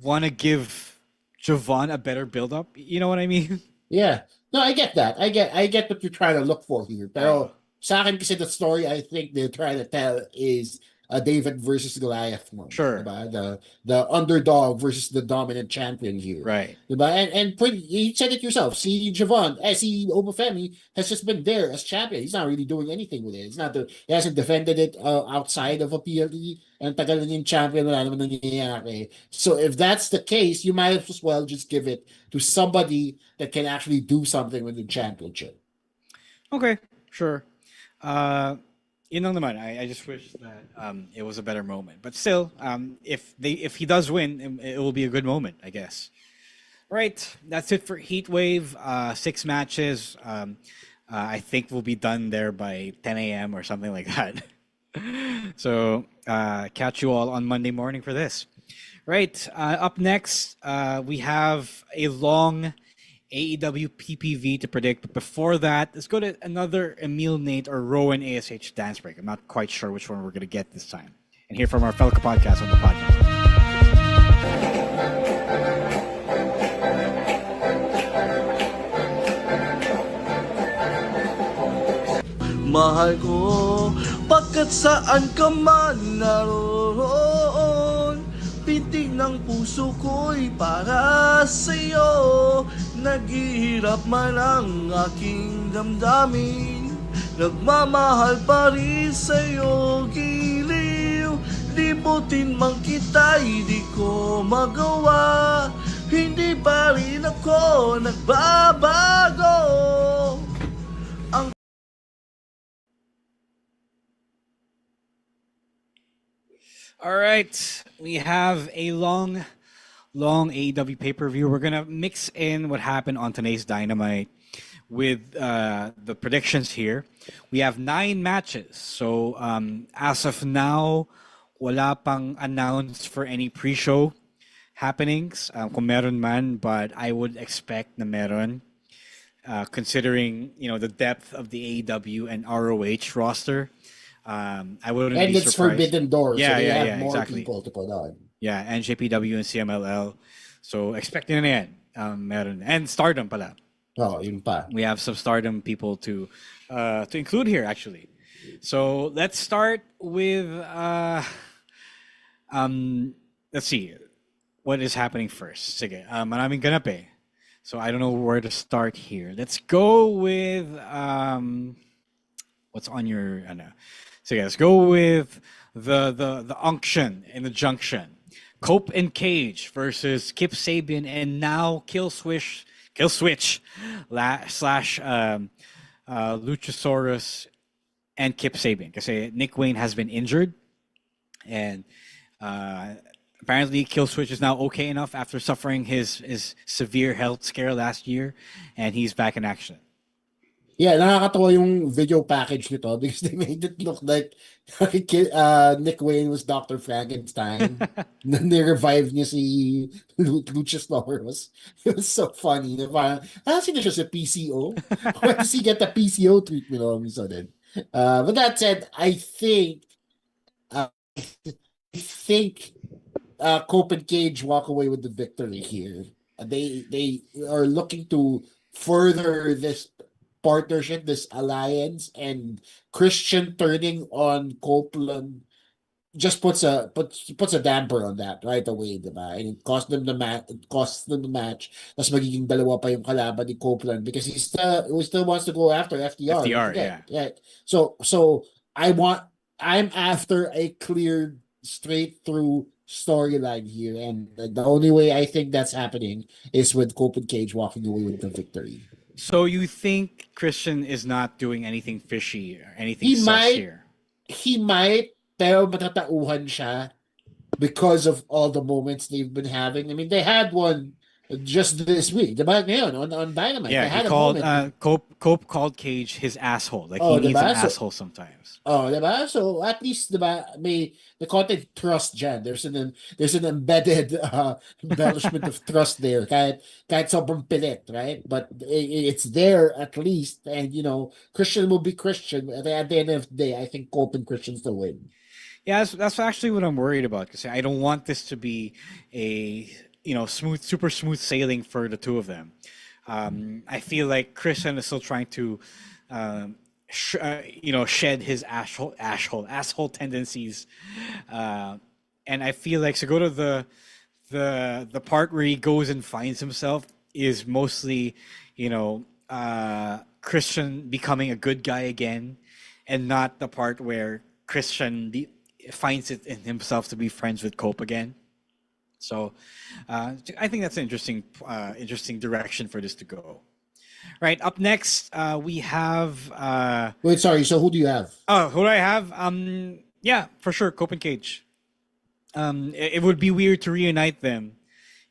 want to give Javon a better build-up. You know what I mean? Yeah. No, I get that. I get what you're trying to look for here. Pero sa akin kasi the story I think they're trying to tell is a David versus Goliath one. Sure. Diba? The underdog versus the dominant champion here. Right. Diba? And you said it yourself. See Javon, see Obafemi has just been there as champion. He's not really doing anything with it. He hasn't defended it outside of a PLE. And tagal na yung champion, wala naman nangyayari. So if that's the case, you might as well just give it to somebody that can actually do something with the championship. Okay, sure. Yun lang naman. I just wish that it was a better moment. But still, if he does win, it will be a good moment, I guess. Right, that's it for Heatwave. 6 matches. I think we'll be done there by 10 a.m. or something like that. So catch you all on Monday morning for this. Right, up next, we have a long AEW PPV to predict. But before that, let's go to another Emil Nate or Rowan ASH dance break. I'm not quite sure which one we're going to get this time. And hear from our fellow podcast on the podcast. Mahal ko, pagkat saan ka man naroon, pitig ng puso ko'y para sa'yo. Naghihirap man ang aking damdamin, nagmamahal pa rin sa'yo, giliw. Libutin man kita'y di ko magawa, hindi pa rin ako nagbabago. All right, we have a long AEW pay-per-view. We're gonna mix in what happened on today's Dynamite with the predictions here. We have 9 matches. So as of now, wala pang announced for any pre-show happenings. Kung meron man, but I would expect na meron. Considering the depth of the AEW and ROH roster. I wouldn't be surprised. It's Forbidden Door, yeah, so they have more exactly. people to put on. Yeah, and JPW and CMLL. So expecting na yan. Meron. And Stardom pala. Oh, yun pa. We have some Stardom people to include here actually. So let's start with let's see what is happening first. Sige, maraming ganap eh. So I don't know where to start here. Let's go with what's on your so yeah, let's go with the unction in the junction. Cope and Cage versus Kip Sabian and now Kill Switch / Luchasaurus and Kip Sabian. Because Nick Wayne has been injured and apparently Kill Switch is now okay enough after suffering his severe health scare last year and he's back in action. Yeah, nakakatawa yung video package nito because they made it look like Nick Wayne was Dr. Frankenstein. Then they revived niya si Luchasaurus. It was so funny. Na parang, sino siya sa PCO? Why does he get the PCO treatment all of a sudden? But that said, uh, I think Cope and Cage walk away with the victory here. They are looking to further this partnership, this alliance, and Christian turning on Copeland just puts a damper on that right away, diba? And it cost them the match. Tapos magiging dalawa pa yung kalaban ni Copeland because he still wants to go after FTR. Don't FDR, forget. yeah. Yeah. I want I'm after a clear straight through storyline here, and the only way I think that's happening is with Cope and Cage walking away with the victory. So you think Christian is not doing anything fishy or anything He sus might here? he might, pero matatauhan siya because of all the moments they've been having. I mean, they had one just this week. Diba ngayon, on Dynamite, Yeah, they he had a called moment. Cope called Cage his asshole. Like he Oh, needs an diba? asshole sometimes. Diba? So at least diba may the content trust dyan. There's an embedded embellishment of trust there. Kahit sobrang pilit, right? But it's there at least, and Christian will be Christian. At the end of the day, I think Cope and Christian still win. Yeah, that's actually what I'm worried about because I don't want this to be a super smooth sailing for the two of them. I feel like Christian is still trying to, shed his asshole tendencies, and I feel like so go to the part where he goes and finds himself is mostly, Christian becoming a good guy again, and not the part where Christian finds it in himself to be friends with Cope again. So I think that's an interesting direction for this to go. Right, up next we have Wait, sorry. So who do you have? oh, who do I have? Yeah, for sure, Cope and Cage. It would be weird to reunite them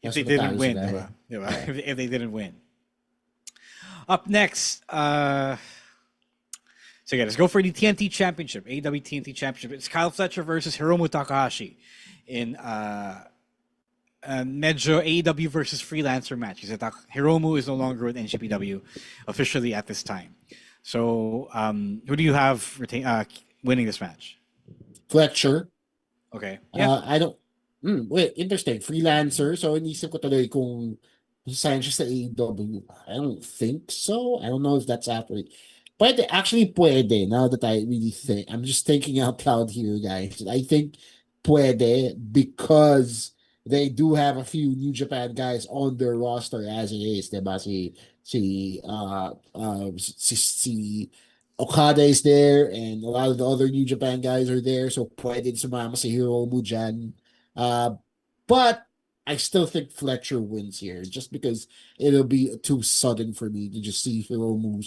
if That's they what the didn't times win. are, Diba? Diba? yeah. If they didn't win. Up next, so yeah, let's go for the TNT Championship, AEW TNT Championship. It's Kyle Fletcher versus Hiromu Takahashi in medyo AEW versus freelancer match. Hiromu is no longer with NGPW officially at this time. So who do you have winning this match? Fletcher. Okay. Yeah. I don't. Wait, interesting. Freelancer. So inisip ko tuloy kung sign siya sa AEW. I don't think so. I don't know if that's accurate. Pwede. Now that I really think, I'm just thinking out loud here, guys. I think pwede because they do have a few New Japan guys on their roster as it is. Diba? Si Okada is there, and a lot of the other New Japan guys are there. So pwede sumama si Hiromu dyan. But I still think Fletcher wins here just because it'll be too sudden for me to just see Hiromu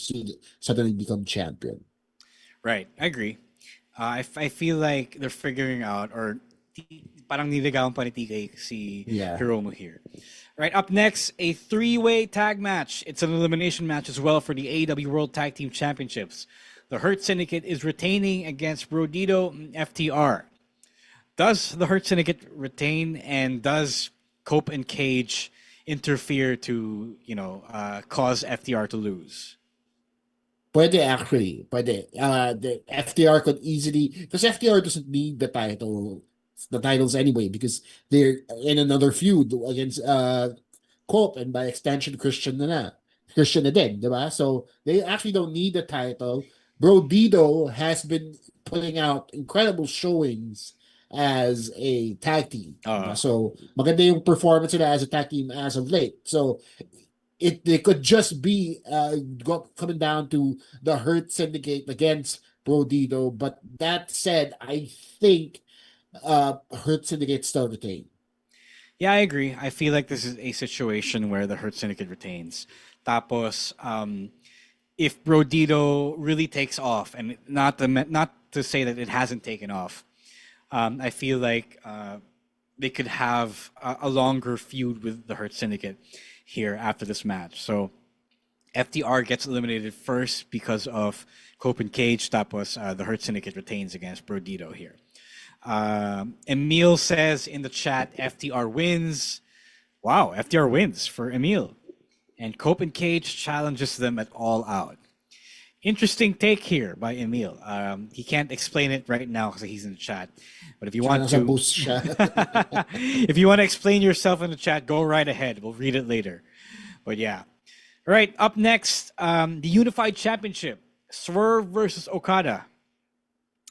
suddenly become champion. Right, I agree. I feel like they're figuring out or parang niligawan pa ni TK si Hiromu here. Right, up next, a three-way tag match. It's an elimination match as well for the AEW World Tag Team Championships. The Hurt Syndicate is retaining against Brodito and FTR. Does the Hurt Syndicate retain, and does Cope and Cage interfere to, cause FTR to lose? Pwede actually. The FTR could easily, because FTR doesn't need the titles anyway, because they're in another feud against Cope, and by extension Christian na din, diba? So they actually don't need the title. Brodito has been putting out incredible showings as a tag team. So maganda yung performance nila as a tag team as of late. So they could just be coming down to the Hurt Syndicate against Brodito. But that said, I think Hurt Syndicate still retain. Yeah, I agree. I feel like this is a situation where the Hurt Syndicate retains. Tapos, if Brodito really takes off, and not to say that it hasn't taken off, I feel like they could have a longer feud with the Hurt Syndicate here after this match. So FTR gets eliminated first because of Cope and Cage. Tapos the Hurt Syndicate retains against Brodito here. Emil says in the chat, FTR wins. Wow, FTR wins for Emil. And Cope and Cage challenges them at All Out. Interesting take here by Emil. He can't explain it right now because he's in the chat. But if you want to, if you want to explain yourself in the chat, go right ahead. We'll read it later. But yeah. All right, up next, the Unified Championship. Swerve versus Okada.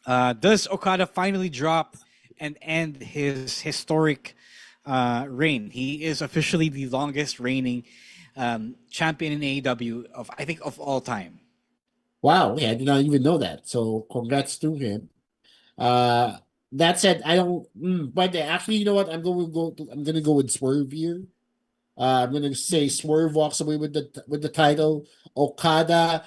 Does Okada finally drop and end his historic reign? He is officially the longest reigning champion in AEW of all time. Wow, yeah, I did not even know that. So congrats to him. That said, I don't. But actually, you know what? I'm gonna go with Swerve here. I'm gonna say Swerve walks away with the title. Okada,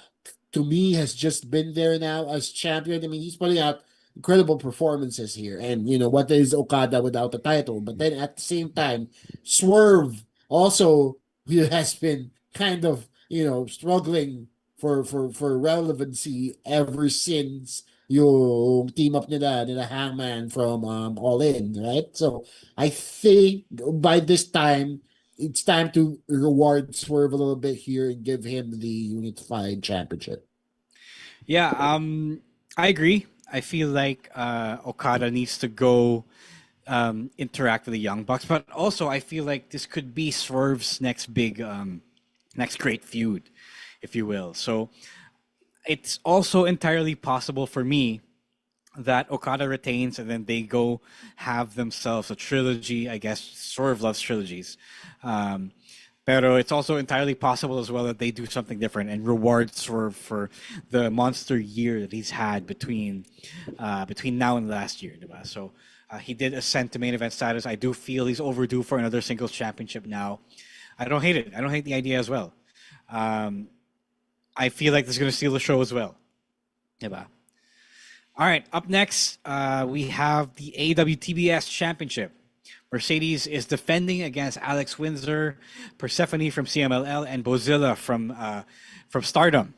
to me, has just been there now as champion. I mean, he's putting out incredible performances here, and what is Okada without the title? But then at the same time, Swerve also has been kind of struggling for relevancy ever since yung team up nila Hangman from All In, right? So I think by this time it's time to reward Swerve a little bit here and give him the Unified Championship. Yeah, I agree. I feel like Okada needs to go interact with the Young Bucks, but also I feel like this could be Swerve's next great feud, if you will. So it's also entirely possible for me that Okada retains and then they go have themselves a trilogy. I guess Swerve loves trilogies. Pero it's also entirely possible as well that they do something different and reward Swerve for the monster year that he's had between now and last year. Diba? So he did ascend to main event status. I do feel he's overdue for another singles championship now. I don't hate it. I don't hate the idea as well. I feel like this is going to steal the show as well. Diba? All right, up next, we have the AWTBS Championship. Mercedes is defending against Alex Windsor, Persephone from CMLL, and Bozilla from Stardom.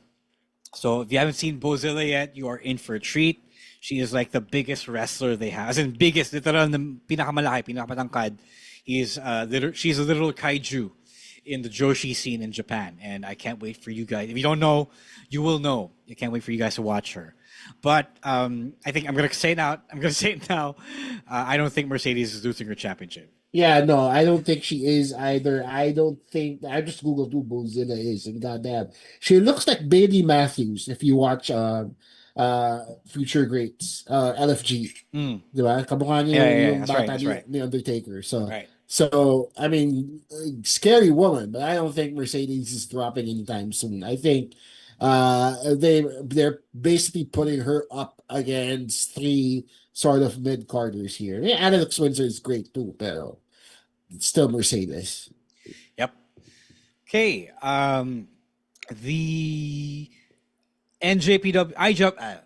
So if you haven't seen Bozilla yet, you are in for a treat. She is like the biggest wrestler they have. As in biggest, literal na pinakamalaki, pinakapatangkad. She's a literal kaiju in the Joshi scene in Japan. And I can't wait for you guys. If you don't know, you will know. I can't wait for you guys to watch her. But I think I'm going to say it now. I don't think Mercedes is losing her championship. Yeah, no, I don't think she is either. I just Googled who Bozilla is, and goddamn, she looks like Bailey Matthews if you watch Future Greats, LFG. Diba? Kamukha niya yung bata ni Undertaker. So, I mean, scary woman, but I don't think Mercedes is dropping anytime soon. I think they're basically putting her up against three sort of mid-carders here. Yeah, Alex Windsor is great too, pero it's still Mercedes. Yep. Okay. The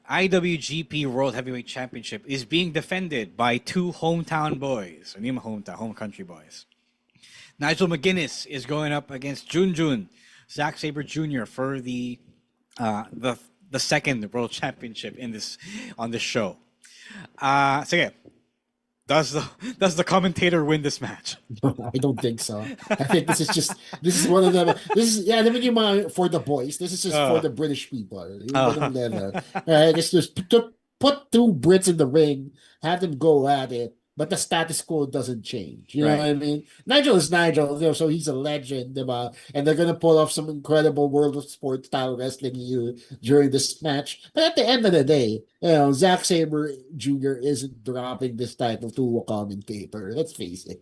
IWGP World Heavyweight Championship is being defended by two hometown boys. Home country boys. Nigel McGuinness is going up against Junjun, Zack Sabre Jr. for the second World Championship on this show. So yeah, does the commentator win this match? No, I don't think so. I think this is one of them. For the boys. This is just for the British people. It's just put two Brits in the ring, have them go at it, but the status quo doesn't change. You know what I mean? Nigel is Nigel, so he's a legend, diba? And they're gonna pull off some incredible World of Sport style wrestling here during this match. But at the end of the day, Zack Sabre Jr. isn't dropping this title to a commentator. Let's face it.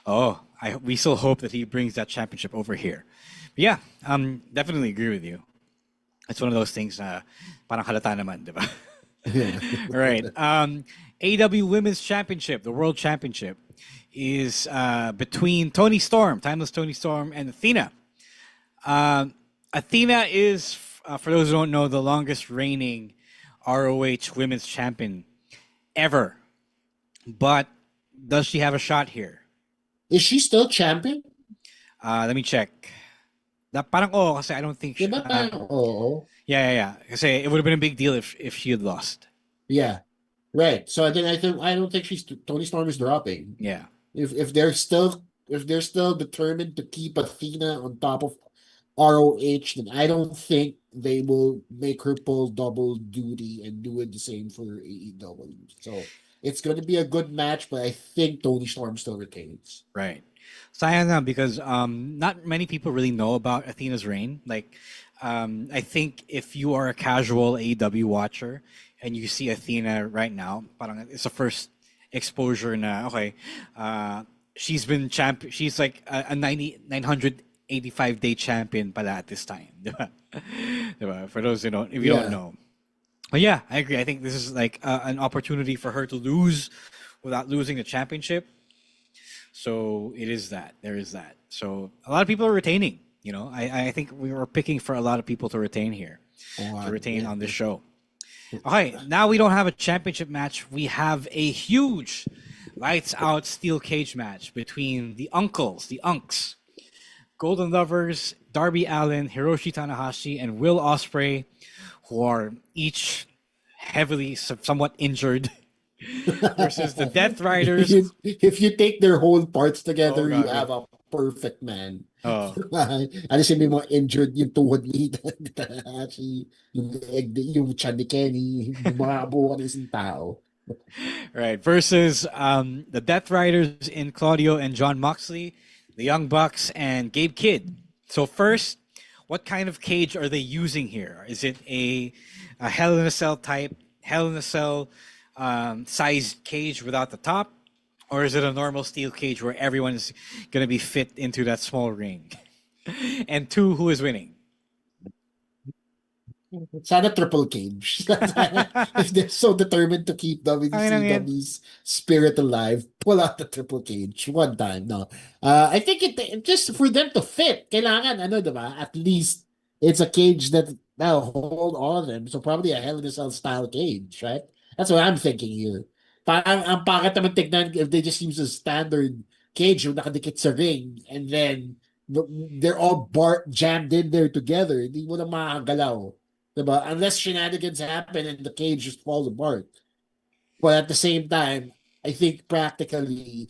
Oh, we still hope that he brings that championship over here. But yeah, definitely agree with you. It's one of those things. Parang halata naman, diba? All right. AEW Women's Championship, the World Championship, is between Toni Storm, Timeless Toni Storm, and Athena. Athena is, for those who don't know, the longest reigning ROH Women's Champion ever. But does she have a shot here? Is she still champion? Let me check. Parang kasi I don't think she, Diba parang oo? yeah. Kasi it would have been a big deal if she had lost. Yeah. Right. So then I don't think Tony Storm is dropping. Yeah. If they're still determined to keep Athena on top of ROH, then I don't think they will make her pull double duty and do it the same for AEW. So it's going to be a good match, but I think Tony Storm still retains. Right. Sayang nga because not many people really know about Athena's reign. Like, I think if you are a casual AEW watcher and you see Athena right now, parang it's the first exposure na, okay, she's been champion. She's like a 985-day champion pala at this time. Diba? Diba? For those who don't, if you don't know. But yeah, I agree. I think this is like an opportunity for her to lose without losing the championship. So it is that. There is that. So a lot of people are retaining. You know, I think we were picking for a lot of people to retain here, to retain on this show. Okay, now we don't have a championship match. We have a huge lights out steel cage match between the uncles, the Unks, Golden Lovers, Darby Allin, Hiroshi Tanahashi, and Will Ospreay, who are each heavily, somewhat injured, versus the Death Riders. If you take their whole parts together, you have a perfect man. Oh. Ano siya, may mga injured yung tuhod ni Tanahashi, yung chan ni Kenny, bumabuo ka ng isang tao. Right, versus the Death Riders in Claudio and John Moxley, the Young Bucks, and Gabe Kidd. So first, what kind of cage are they using here? Is it a Hell in a Cell type, Hell in a Cell sized cage without the top? Or is it a normal steel cage where everyone is going to be fit into that small ring? And two, who is winning? Sana triple cage. If they're so determined to keep WCW's spirit alive, pull out the triple cage one time. No, I think it just for them to fit. Kailangan diba? At least it's a cage that'll hold all of them. So probably a Hell in a Cell style cage, right? That's what I'm thinking here. Parang ang pangit naman tignan if they just use a standard cage yung nakadikit sa ring and then they're all jammed in there together. Hindi mo na makakagalaw. Diba? Unless shenanigans happen and the cage just falls apart. But at the same time, I think practicality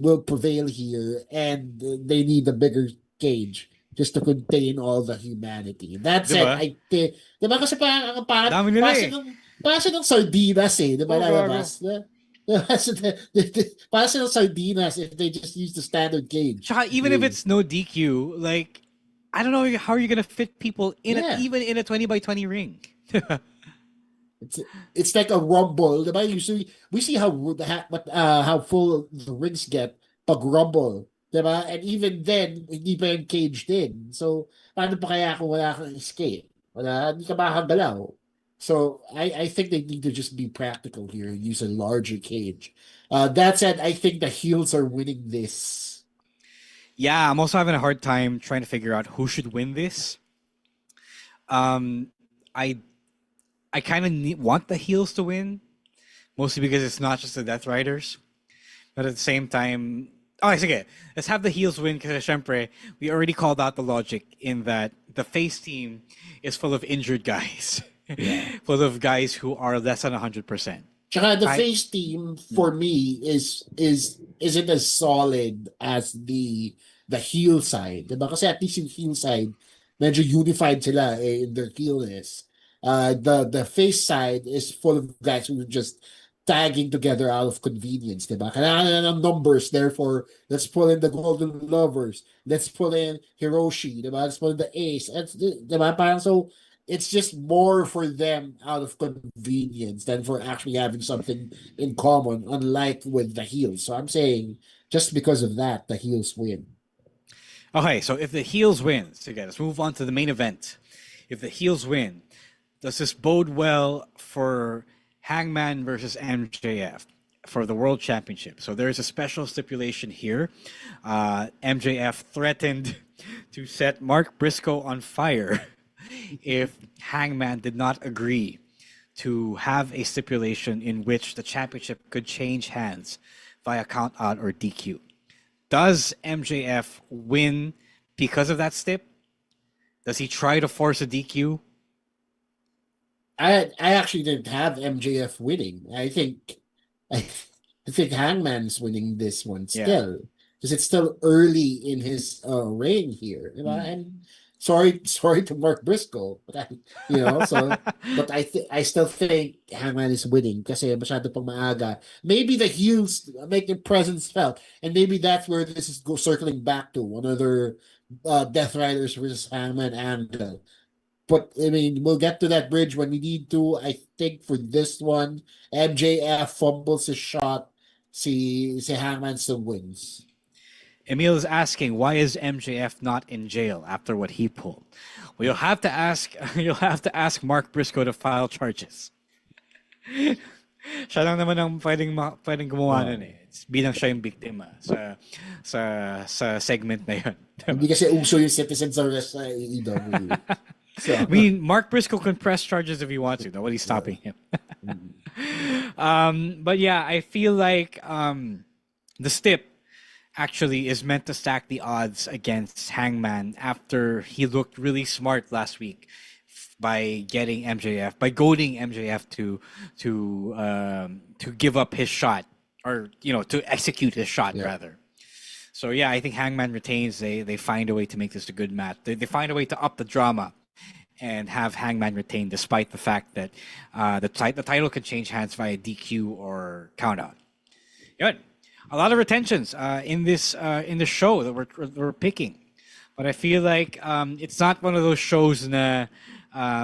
will prevail here and they need a bigger cage just to contain all the humanity. That said, I think, diba kasi parang parang ng sardinas diba lalabas? Parang ng sardinas if they just use the standard cage. Even if it's no DQ, like, I don't know how are you going to fit people in even in a 20x20 ring. It's like a rumble, diba? Usually we see how full the rings get pag rumble, diba? And even then hindi pa yung caged in. So paano pa kaya kung wala kang escape? Hindi ka makakagalaw. So I think they need to just be practical here and use a larger cage. That said, I think the heels are winning this. Yeah, I'm also having a hard time trying to figure out who should win this. I kind of want the heels to win, mostly because it's not just the Death Riders. But at the same time, it's okay. Let's have the heels win because, syempre, we already called out the logic in that the face team is full of injured guys. Full of guys who are less than 100%. Tsaka the face team for me isn't as solid as the heel side. Diba? Kasi at least yung heel side, medyo unified sila in their heelness. The face side is full of guys who are just tagging together out of convenience. Diba? Kailangan na ng numbers, therefore, let's pull in the Golden Lovers. Let's pull in Hiroshi. Diba? Let's pull in the Ace. Diba? Parang so, it's just more for them out of convenience than for actually having something in common, unlike with the heels. So I'm saying just because of that, the heels win. Okay, so if the heels win, so again, let's move on to the main event. If the heels win, does this bode well for Hangman versus MJF for the World Championship? So there's a special stipulation here. MJF threatened to set Mark Briscoe on fire if Hangman did not agree to have a stipulation in which the championship could change hands via count out or DQ. Does MJF win because of that stip? Does he try to force a DQ? I actually didn't have MJF winning. I, I think Hangman's winning this one still because it's still early in his reign here. You know, and sorry to Mark Briscoe, but I still think Hangman is winning kasi masyado pang maaga. Maybe the heels make their presence felt, and maybe that's where this is circling back to another Death Riders versus Hangman angle. But I mean, we'll get to that bridge when we need to. I think for this one, MJF fumbles his shot. Si Hangman still wins. Emil is asking, why is MJF not in jail after what he pulled? Well, you'll have to ask Mark Briscoe to file charges. Siya lang naman ang pwedeng gumawa nun eh. Bilang siya yung biktima sa segment na yun. Hindi kasi uso yung citizens arrest sa AEW. So. I mean, Mark Briscoe can press charges if he wants to. Nobody's stopping him. But yeah, I feel like the stip actually is meant to stack the odds against Hangman after he looked really smart last week by goading MJF to give up his shot, or to execute his shot rather. So yeah, I think Hangman retains. They find a way to make this a good match. They find a way to up the drama and have Hangman retain, despite the fact that the title can change hands via DQ or countout. Good. A lot of retentions in this show that we're picking, but I feel like it's not one of those shows na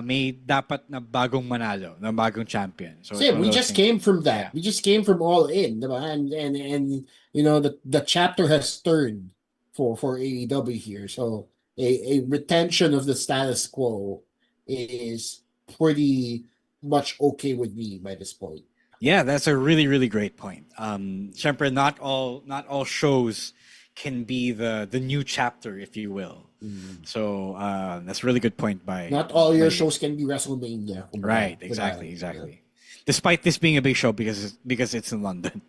may dapat na bagong manalo, na bagong champion. So we just came from that. Yeah. We just came from All In, diba? And the chapter has turned for AEW here. So a retention of the status quo is pretty much okay with me by this point. Yeah, that's a really, really great point. Syempre, not all shows can be the new chapter, if you will. So that's a really good point by. Not all your shows can be WrestleMania. Right, exactly. Yeah. Despite this being a big show because it's in London.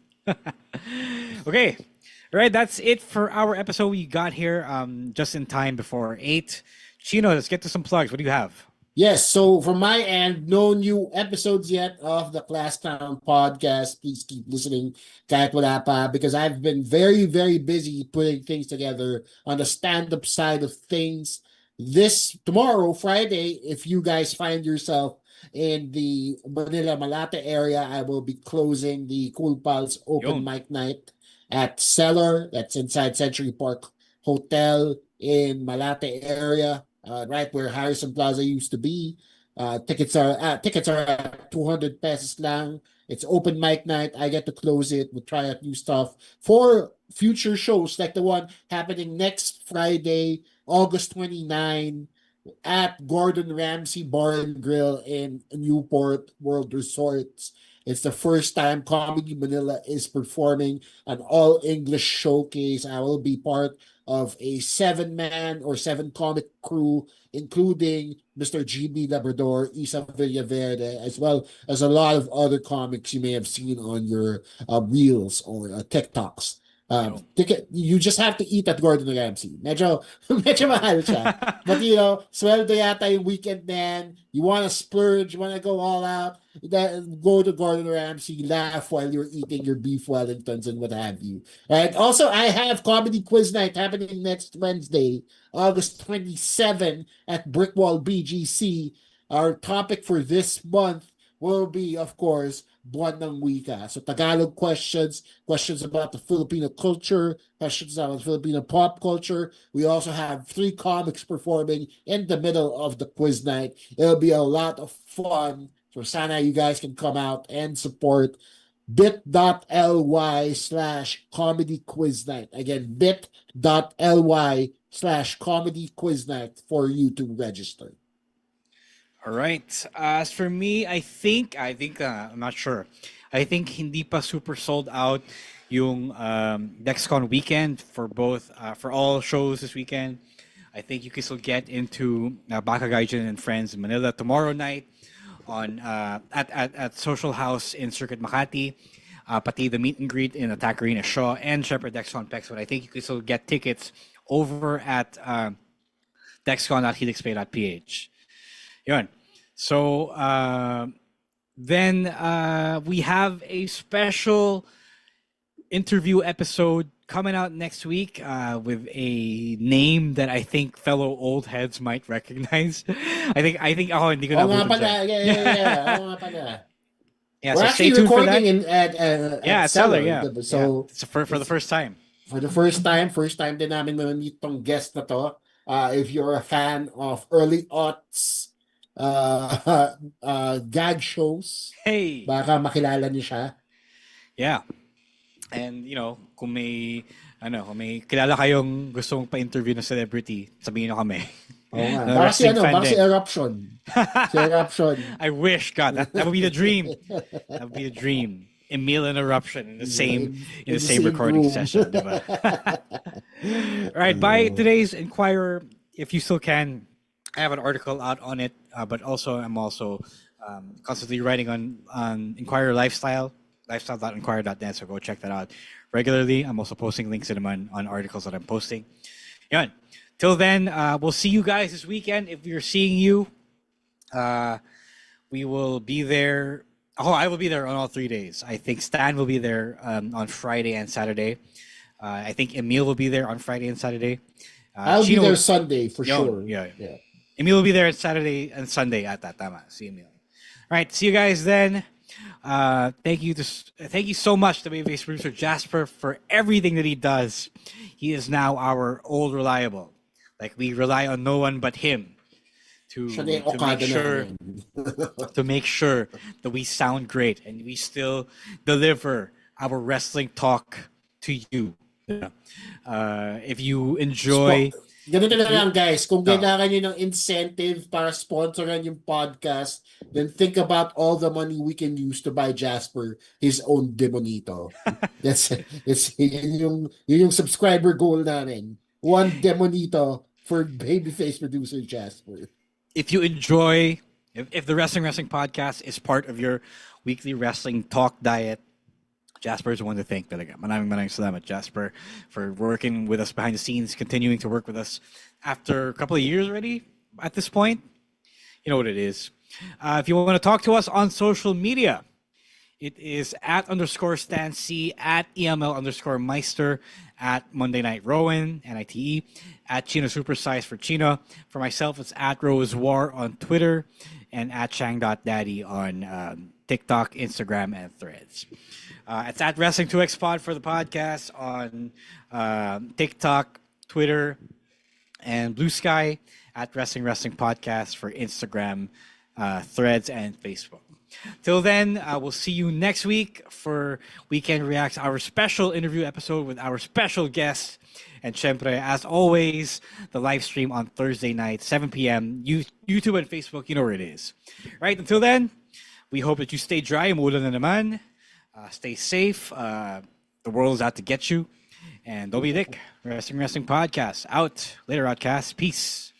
Okay, all right, that's it for our episode. We got here just in time before 8. Chino, let's get to some plugs. What do you have? Yes, so from my end, no new episodes yet of the Class Clown podcast. Please keep listening kahit wala pa, because I've been very, very busy putting things together on the stand-up side of things. Tomorrow, Friday, if you guys find yourself in the Manila Malate area, I will be closing the Cool Pals open mic night at Cellar. That's inside Century Park Hotel in Malate area. Right where Harrison Plaza used to be. Tickets are at 200 pesos lang. It's open mic night. I get to close it. We'll try out new stuff for future shows like the one happening next Friday, August 29, at Gordon Ramsay Bar and Grill in Newport World Resorts. It's the first time Comedy Manila is performing an all-English showcase. I will be part of a 7-man or 7-comic crew, including Mr. GB Labrador, Isa Villaverde, as well as a lot of other comics you may have seen on your reels or TikToks. Ticket, you just have to eat at Gordon Ramsay. Medyo mahal siya. But sweldo yata yung weekend man. You want to splurge, you want to go all out, go to Gordon Ramsay, laugh while you're eating your beef Wellingtons and what have you. Right? Also, I have Comedy Quiz Night happening next Wednesday, August 27 at Brickwall BGC. Our topic for this month will be, of course, Buwan ng Wika. So Tagalog questions about the Filipino culture, questions about Filipino pop culture. We also have 3 comics performing in the middle of the quiz night. It'll be a lot of fun. So sana you guys can come out and support bit.ly/comedy quiz night. Again, bit.ly/comedy quiz night for you to register. All right. As for me, I think I'm not sure. I think hindi pa super sold out yung DexCon weekend for both for all shows this weekend. I think you can still get into Baka Gaijin and Friends in Manila tomorrow night on at Social House in Circuit Makati. Pati the meet and greet in Attack Arena Shaw and Shepherd DexCon Pex. But I think you can still get tickets over at dexcon.helixpay.ph. Yun. So then we have a special interview episode coming out next week with a name that I think fellow old heads might recognize. I think hindi ko nga nabutan pala. dyan. Yeah. Oo nga pala. Yeah, We're so actually stay tuned for that. recording at Cellar, Cellar. yeah. So It's for the first time. For the first time din namin na-meet tong guest na to. If you're a fan of early aughts gag shows, Hey. baka makilala niyo siya. Yeah. And kung may kilala kayong gustong pa-interview na celebrity, sabihin niyo kami. Oo nga. Baka si Eruption. Si Eruption. I wish, God, that would be the dream. That would be the dream. Emil and Eruption in the same recording session. Diba? All right, by today's Inquirer, if you still can, I have an article out on it, but I'm also constantly writing on Inquirer lifestyle.inquirer.net, so go check that out regularly. I'm also posting links to them on articles that I'm posting. Yun. Till then, we'll see you guys this weekend. If we're seeing you, we will be there. I will be there on all 3 days. I think Stan will be there on Friday and Saturday. I think Emil will be there on Friday and Saturday. I'll be there Sunday for sure. Yeah. Emil will be there Saturday and Sunday at that time. See Emil. All right, see you guys then. Thank you so much to Babyface producer Jasper for everything that he does. He is now our old reliable. Like, we rely on no one but him to make sure that we sound great and we still deliver our wrestling talk to you. If you enjoy... Ganito na lang, guys. Kung kailangan nyo ng incentive para sponsoran yung podcast, then think about all the money we can use to buy Jasper his own Demonito. Yun yung subscriber goal namin. One Demonito for Babyface producer Jasper. If you enjoy, if the Wrestling Podcast is part of your weekly wrestling talk diet, Jasper is one to thank. Maraming salamat, Jasper, for working with us behind the scenes, continuing to work with us after a couple of years already at this point. You know what it is. If you want to talk to us on social media, it is @_StanC, @EML_Meister, @Monday Night Rowan, NITE, @Chino Supersize for Chino. For myself, it's @RoseWar on Twitter and @Chang.Daddy on TikTok, Instagram, and Threads. It's @Wrestling2XPod for the podcast on TikTok, Twitter, and Blue Sky, @Wrestling Podcast for Instagram, Threads, and Facebook. Till then, we'll see you next week for Weekend Reacts, our special interview episode with our special guest. And syempre, as always, the live stream on Thursday night, 7 p.m. YouTube and Facebook, you know where it is. Right, until then, we hope that you stay dry. Umuulan na naman. Stay safe. The world is out to get you. And don't be a dick. Wrestling Podcast. Out. Later, Outcasts. Peace.